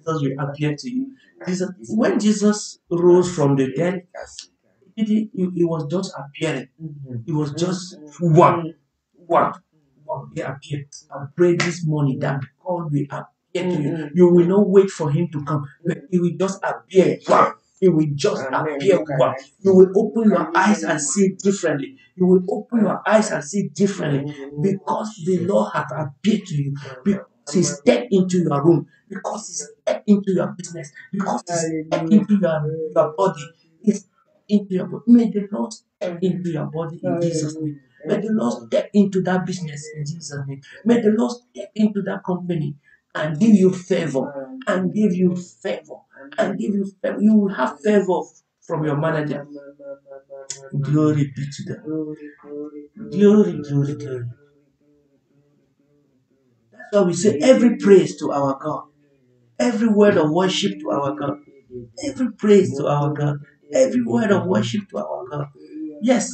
will appear to you. When Jesus rose from the dead, he was just appearing. It was just one. He appeared. I pray this morning that God will appear to you. You will not wait for him to come, but he will just appear. It will just appear. You will open your eyes and see differently. You will open your eyes and see differently because the Lord has appeared to you. Because he stepped into your room. Because he stepped into your business. Because he stepped into your body. He stepped into your body. May the Lord step into your body in Jesus' name. May the Lord step into that business in Jesus' name. May the Lord step into that company and give you favor. And give you favor. And give you favor. You will have favor from your manager. Glory be to God. Glory. That's why we say every praise to our God. Every word of worship to our God. Every praise to our God. Every word of worship to our God. Yes.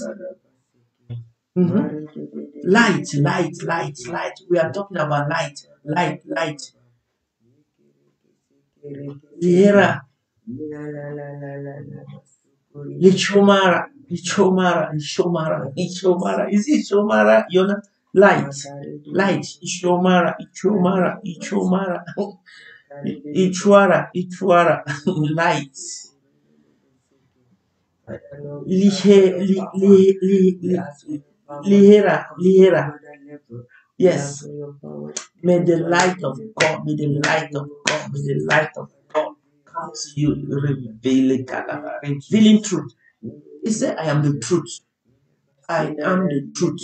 Light. We are talking about light. Lichomara, Lichomara, Lichomara, Lichomara. Is it Shomara? Yona? Light, light, Ishomara, Ichomara, Ichomara, Ichwara, Ichwara, light. Lihe, Lihera, Lihera. Yes. May the light of God, may the light of God, may the light of God come to you, revealing truth. He said, I am the truth. I am the truth.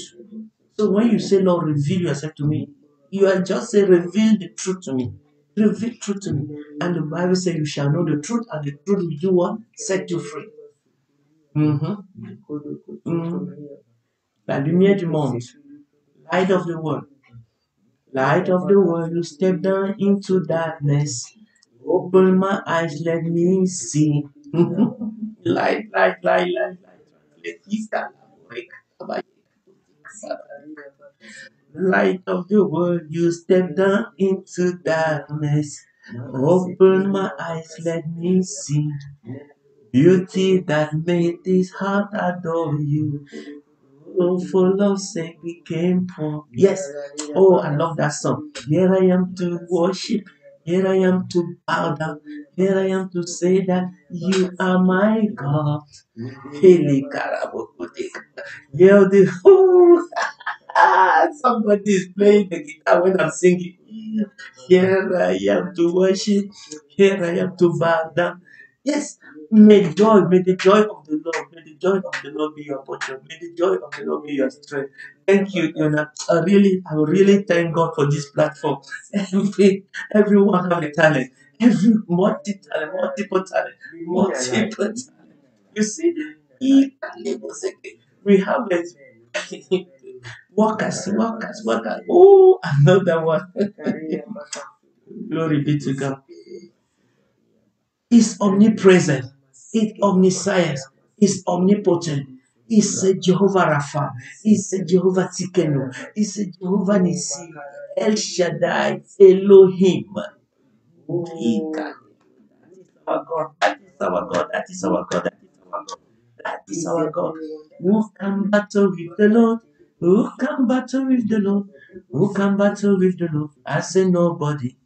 So when you say, Lord, reveal yourself to me, you are just saying, reveal the truth to me. Reveal truth to me. And the Bible says, you shall know the truth, and the truth will do what? Set you free. La lumière du monde, light of the world. Light of the world, you step down into darkness. Open my eyes, let me see. Light, light, light, light, light. Light of the world, you step down into darkness. Open my eyes, let me see. Beauty that made this heart adore you. Oh, for love's sake became poor. Yes. Oh, I love that song. Here I am to worship. Here I am to bow down. Here I am to say that you are my God. Heli karabokote. Yeah, the somebody is playing the guitar when I'm singing. Here I am to worship. Here I am to bow down. Yes, may the joy of the Lord, may the joy of the Lord be your portion. May the joy of the Lord be your strength. Thank you, Yona. I really thank God for this platform. Everyone have a talent. Every multiple talent, multiple talent. You see, we have it. Workers. Oh, another one. Glory be to God. Is omnipresent, is omniscient, is omnipotent, is Jehovah Rapha, is Jehovah Tikenu, is Jehovah Nissi, El Shaddai, Elohim. Our God, that is our God, that is our God, that is our God, that is our God. Who can battle with the Lord? Who can battle with the Lord? Who can battle with the Lord? I say nobody.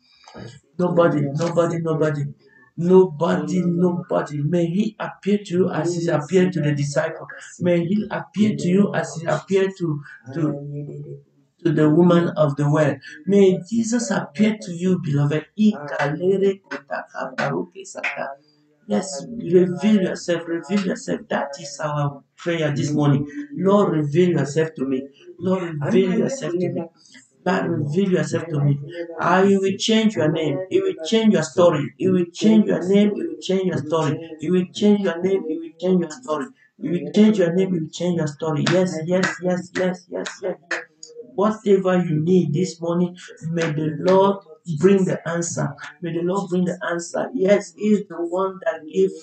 Nobody. May he appear to you as he appeared to the disciple. May he appear to you as he appeared to the woman of the well. May Jesus appear to you, beloved. Yes, reveal yourself. That is our prayer this morning. Lord, reveal yourself to me. Lord, reveal yourself to me. God, reveal yourself to me. You will change your name. It will change your story. It will change your name. It will change your story. It will change your name. It will change your story. It will change your name. It will change your story. Yes. Whatever you need this morning, may the Lord bring the answer. May the Lord bring the answer. Yes, He is the one that gives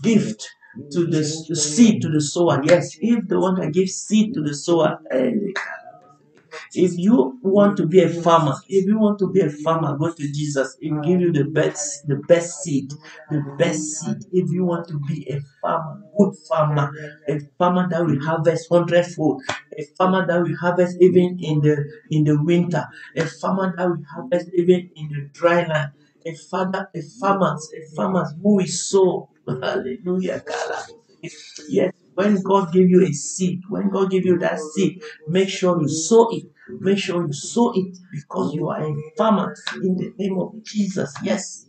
gift to the seed to the sower. Yes, He is the one that gives seed to the sower. If you want to be a farmer, go to Jesus. He will give you the best seed, If you want to be a farmer, good farmer, a farmer that will harvest hundredfold, a farmer that will harvest even in the winter, a farmer that will harvest even in the dry land, a farmers who will sow. Hallelujah, God. Yes, when God give you a seed, when God give you that seed, make sure you sow it. Make sure you sow it because you are a farmer in the name of Jesus. Yes.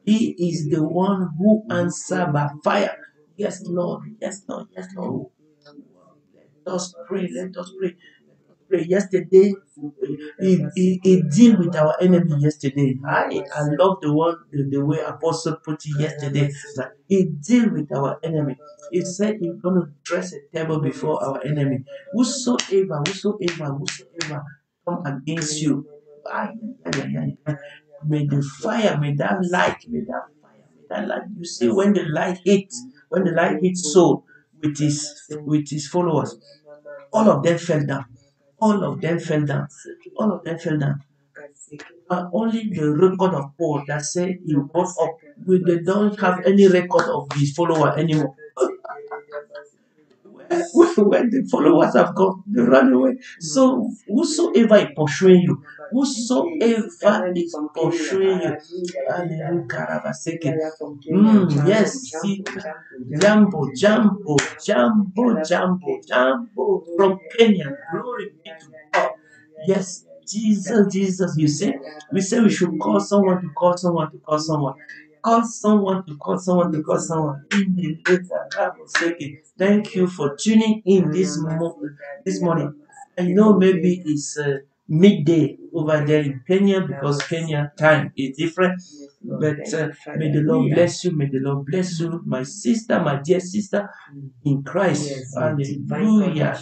He is the one who answered by fire. Yes, Lord. Let us pray. Yesterday, he deal with our enemy yesterday. I love the way Apostle put it yesterday. That he deal with our enemy. He said he's going to dress a table before our enemy. Whosoever come against you, may the fire, may that light. You see, when the light hits Saul with his followers, all of them fell down. All of them fell down. Only the record of Paul that say he brought up. They don't have any record of his follower anymore. When the followers have gone, they run away. So whosoever is pursuing you, whosoever is pursuing you, yes, see, Jambo from Kenya, glory be to God. Yes, Jesus, you say, we say we should call someone to call someone to call someone. Call someone to call someone to call someone. Thank you for tuning in this morning. I know maybe it's midday over there in Kenya because Kenya time is different. But may the Lord bless you. May the Lord bless you, my sister, my dear sister in Christ. Hallelujah.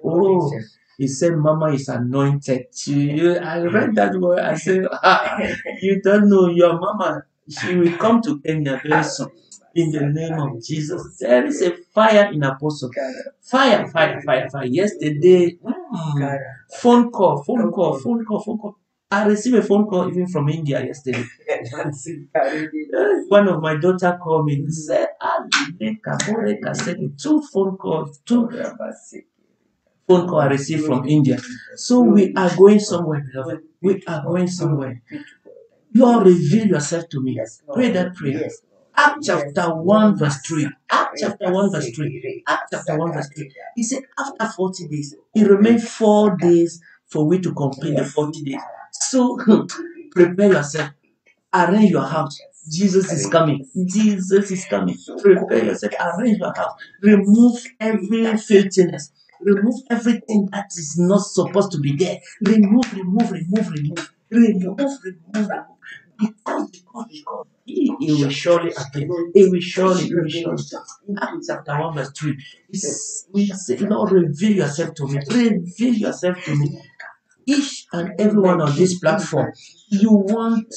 Oh, he said, Mama is anointed. I read that word. I said, you don't know your mama. She will come to Kenya very soon. In the name of Jesus. There is a fire in Apostle. Fire. Yesterday, phone call. I received a phone call even from India yesterday. One of my daughter called me and said, two phone calls I received from India. So we are going somewhere, beloved. We are going somewhere. Lord, reveal yourself to me. Pray that prayer. Acts chapter 1 verse 3. Acts chapter 1 verse 3. Acts chapter 1 verse 3. He said after 40 days, it remained 4 days for we to complete the 40 days. So prepare yourself. Arrange your house. Jesus is coming. Jesus is coming. Prepare yourself. Arrange your house. Remove every filthiness. Remove everything that is not supposed to be there. Remove. Because he will surely appear. He will surely. Acts chapter 1 verse 3. We say, Lord, reveal yourself to me. Reveal yourself to me. Each and everyone on this platform, you want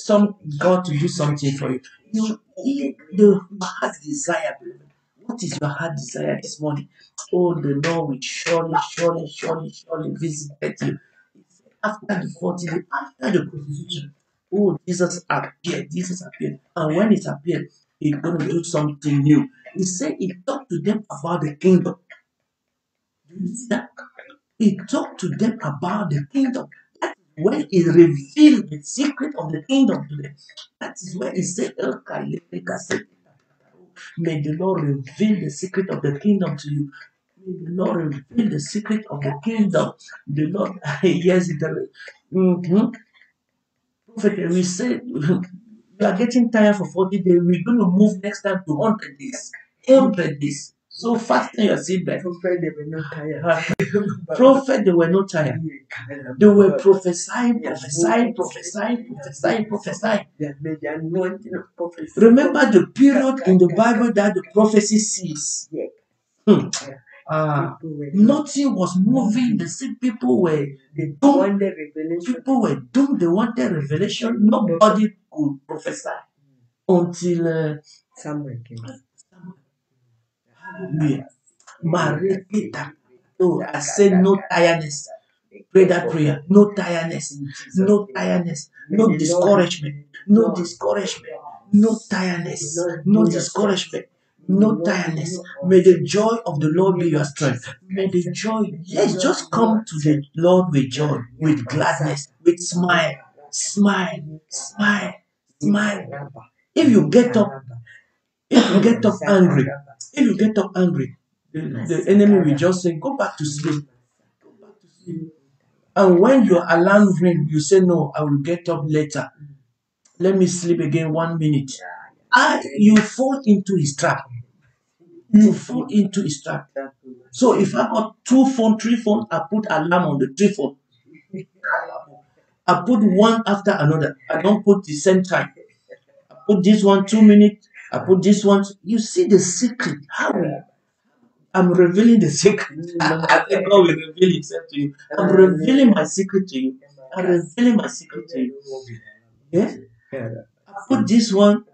God to do something for you. The heart desire. What is your heart desire this morning? Oh, the Lord will surely visit you. After the 40 days, after the crucifixion, oh, Jesus appeared. And when it appeared, he's going to do something new. He said he talked to them about the kingdom. Do you see that? He talked to them about the kingdom. That is when he revealed the secret of the kingdom to them. That is when he said, may the Lord reveal the secret of the kingdom to you. May the Lord reveal the secret of the kingdom. The Lord, yes, Prophet, we said, we are getting tired for 40 days. We're going to move next time to 100 days. 100 days. So fasten your seatbelt. Prophet, they were not tired. Prophet, they were not tired. They were prophesying. Remember the period in the Bible that the prophecy ceased. Nothing was moving. The same people were doomed. People were doomed. They wanted revelation. Nobody could prophesy until Samuel came. Hallelujah. Oh, I said no tiredness. Pray that prayer. No tiredness. No tiredness. No discouragement. No discouragement. No tiredness. No discouragement. No tiredness. May the joy of the Lord be your strength. May the joy, yes, just come to the Lord with joy, with gladness, with smile. If you get up angry, the enemy will just say, go back to sleep. And when your alarm rings, you say, no, I will get up later. Let me sleep again 1 minute. You fall into his trap. So if I got 2 phones, 3 phones, I put alarm on the 3 phone. I put one after another. I don't put the same time. I put this one 2 minutes. I put this one. You see the secret. How I'm revealing the secret. I think God will reveal himself to you. I'm revealing my secret to you. Yeah? I put this one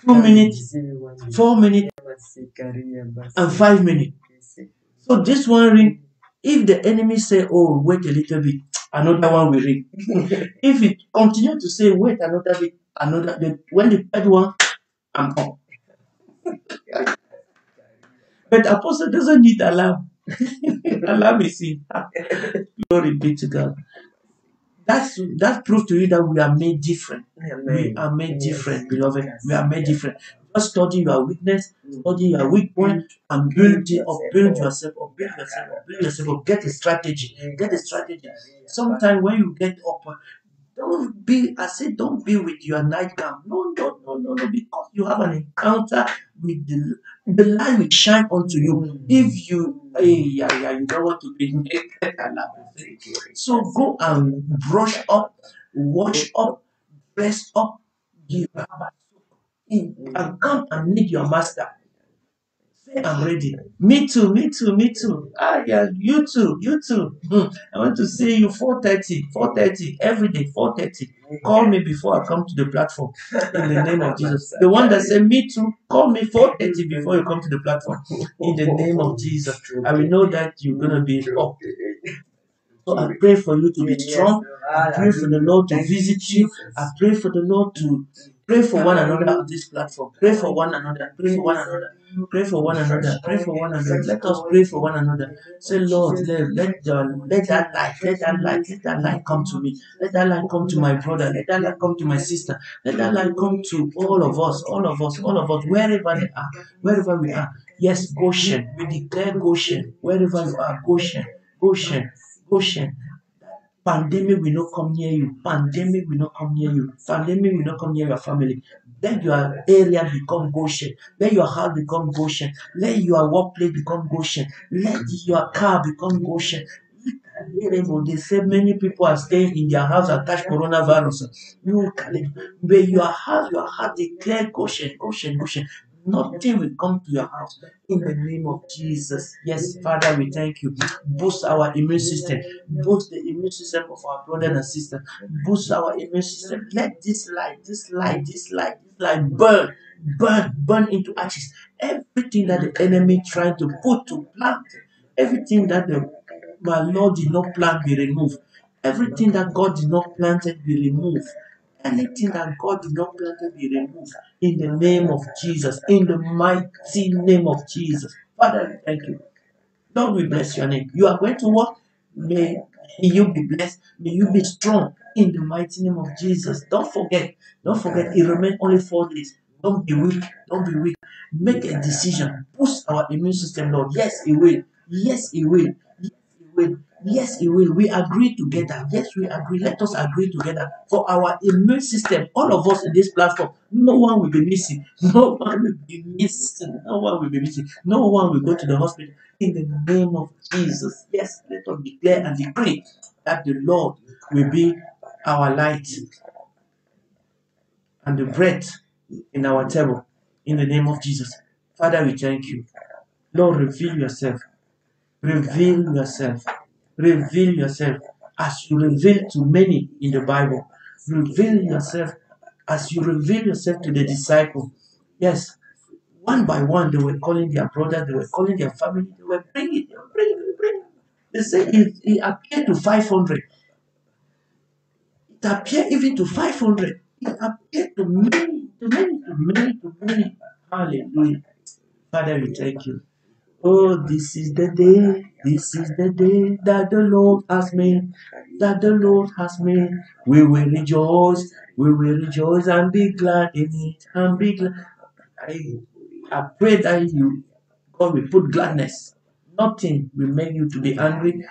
2 minutes, 4 minutes, and 5 minutes. So this one ring, if the enemy say, oh, wait a little bit, another one will ring. If it continue to say, wait another bit, when the third one, I'm up. But apostle doesn't need alarm. Alarm is in. Glory be to God. That proves to you that we are made different. We are made different, beloved. We are made different. Just study your weakness, study your weak point, and build it up, build yourself up, build yourself up, build yourself up. Get a strategy. Get a strategy. Sometimes when you get up, don't be with your nightgown. No, because you have an encounter with the light will shine onto you. If you, you don't want to be naked. So go and brush up, wash up, dress up, give and come and meet your master. Say, I'm ready. Me too, me too, me too. Yeah, you too, you too. I want to see you 4:30 every day, 4:30. Call me before I come to the platform in the name of Jesus. The one that said me too, call me 4:30 before you come to the platform in the name of Jesus. I will know that you're going to be up. So I pray for you to be strong. I pray for the Lord to visit you. I pray for the Lord to pray for one another on this platform. Pray for one another. Pray for one another. Pray for one another. Pray for one another. Let us pray for one another. Say, Lord, let that light come to me. Let that light come to my brother. Let that light come to my sister. Let that light come to all of us, wherever they are, wherever we are. Yes, Goshen. We declare Goshen. Wherever you are, Goshen. Goshen. Goshen. Pandemic will not come near you. Pandemic will not come near you. Pandemic will not come near your family. Let your area become Goshen. Let your house become Goshen. Let your workplace become Goshen. Let your car become Goshen. They say many people are staying in their house and catch coronavirus. But your house declare Goshen, Goshen, Goshen. Nothing will come to your house in the name of Jesus. Yes, Father, we thank you. Boost our immune system. Boost the immune system of our brothers and sisters. Boost our immune system. Let this light burn into ashes. Everything that the enemy trying to put to plant, everything that my Lord did not plant be removed. Everything that God did not plant be removed. Anything that God did not plant be removed in the name of Jesus, in the mighty name of Jesus. Father, thank you. Lord, we bless your name. You are going to work. May you be blessed. May you be strong in the mighty name of Jesus. Don't forget, it remains only 4 days. Don't be weak. Don't be weak. Make a decision. Boost our immune system, Lord. Yes, it will. Yes, it will. Yes, it will. Yes, it will. We agree together. Yes, we agree. Let us agree together for our immune system. All of us in this platform, no one will be missing. No one will be missing. No one will be missing. No one will go to the hospital in the name of Jesus. Yes, let us declare and decree that the Lord will be our light and the bread in our table in the name of Jesus. Father, we thank you. Lord, reveal yourself. Reveal yourself. Reveal yourself as you reveal to many in the Bible. Reveal yourself as you reveal yourself to the disciple. Yes, one by one, they were calling their brother, they were calling their family, they were bringing. They say it appeared to 500. It appeared even to 500. It appeared to many. Hallelujah. Father, we thank you. Oh, this is the day that the Lord has made, We will rejoice and be glad in it, and be glad. I pray that God will put gladness. Nothing will make you to be angry.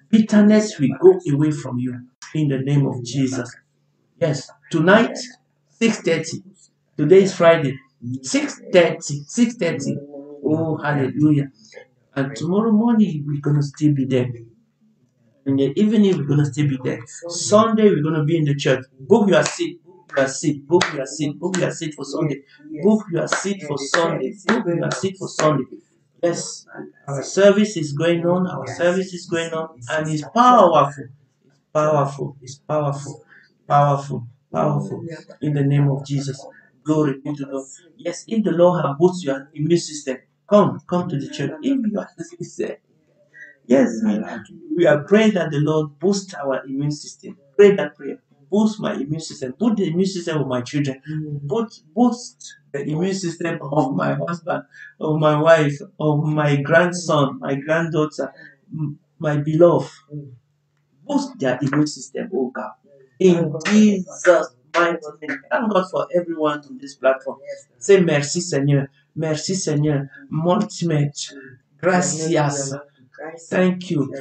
Bitterness will go away from you in the name of Jesus. Yes, tonight, 6:30. Today is Friday. 6:30. Oh, hallelujah. And tomorrow morning, we're going to still be there. In the evening, we're going to still be there. Sunday, we're going to be in the church. Book your seat. Book your seat for Sunday. Book your seat for Sunday. Book your seat for Sunday. Yes, our service is going on. And it's powerful. Powerful. In the name of Jesus. Glory be to God. Yes, if the Lord has boosted your immune system, come to the church. Yes, we are praying that the Lord boost our immune system. Pray that prayer. Boost my immune system. Put the immune system of my children. Boost the immune system of my husband, of my wife, of my grandson, my granddaughter, my beloved. Boost their immune system, oh God. In Jesus' mighty name. Thank God for everyone on this platform. Say merci Seigneur. Merci Seigneur. Multimate. Gracias. Thank you.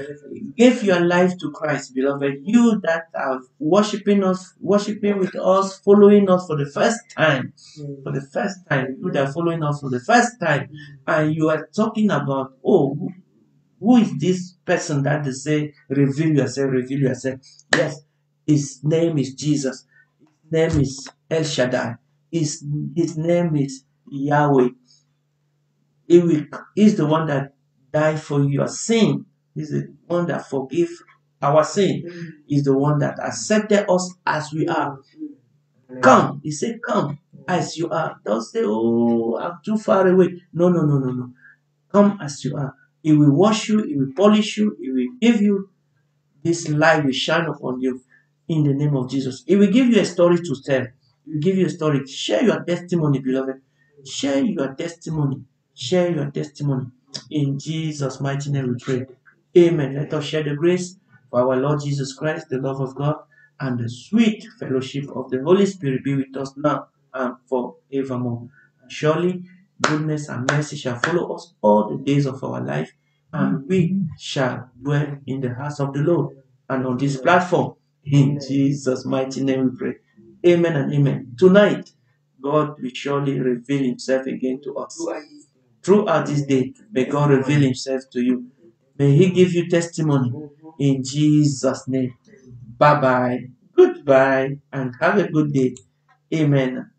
Give your life to Christ, beloved. You that are worshiping us, worshiping with us, following us for the first time. For the first time. You that are following us for the first time. And you are talking about, oh, who is this person that they say, reveal yourself, reveal yourself? Yes, his name is Jesus. His name is El Shaddai. His name is Yahweh. He's the one that died for your sin. He's the one that forgives our sin. He's the one that accepted us as we are. Come. He said, come as you are. Don't say, oh, I'm too far away. No, no, no, no, no. Come as you are. He will wash you, He will polish you, He will give you this light will shine upon you in the name of Jesus. He will give you a story to tell. He will give you a story. Share your testimony, beloved. Share your testimony. Share your testimony. In Jesus' mighty name we pray. Amen. Let us share the grace for our Lord Jesus Christ, the love of God, and the sweet fellowship of the Holy Spirit be with us now and forevermore. Surely goodness and mercy shall follow us all the days of our life, and we shall dwell in the house of the Lord and on this platform. In Jesus' mighty name we pray. Amen and amen. Tonight, God will surely reveal Himself again to us. Throughout this day, may God reveal Himself to you. May He give you testimony in Jesus' name. Bye bye. Goodbye and have a good day. Amen.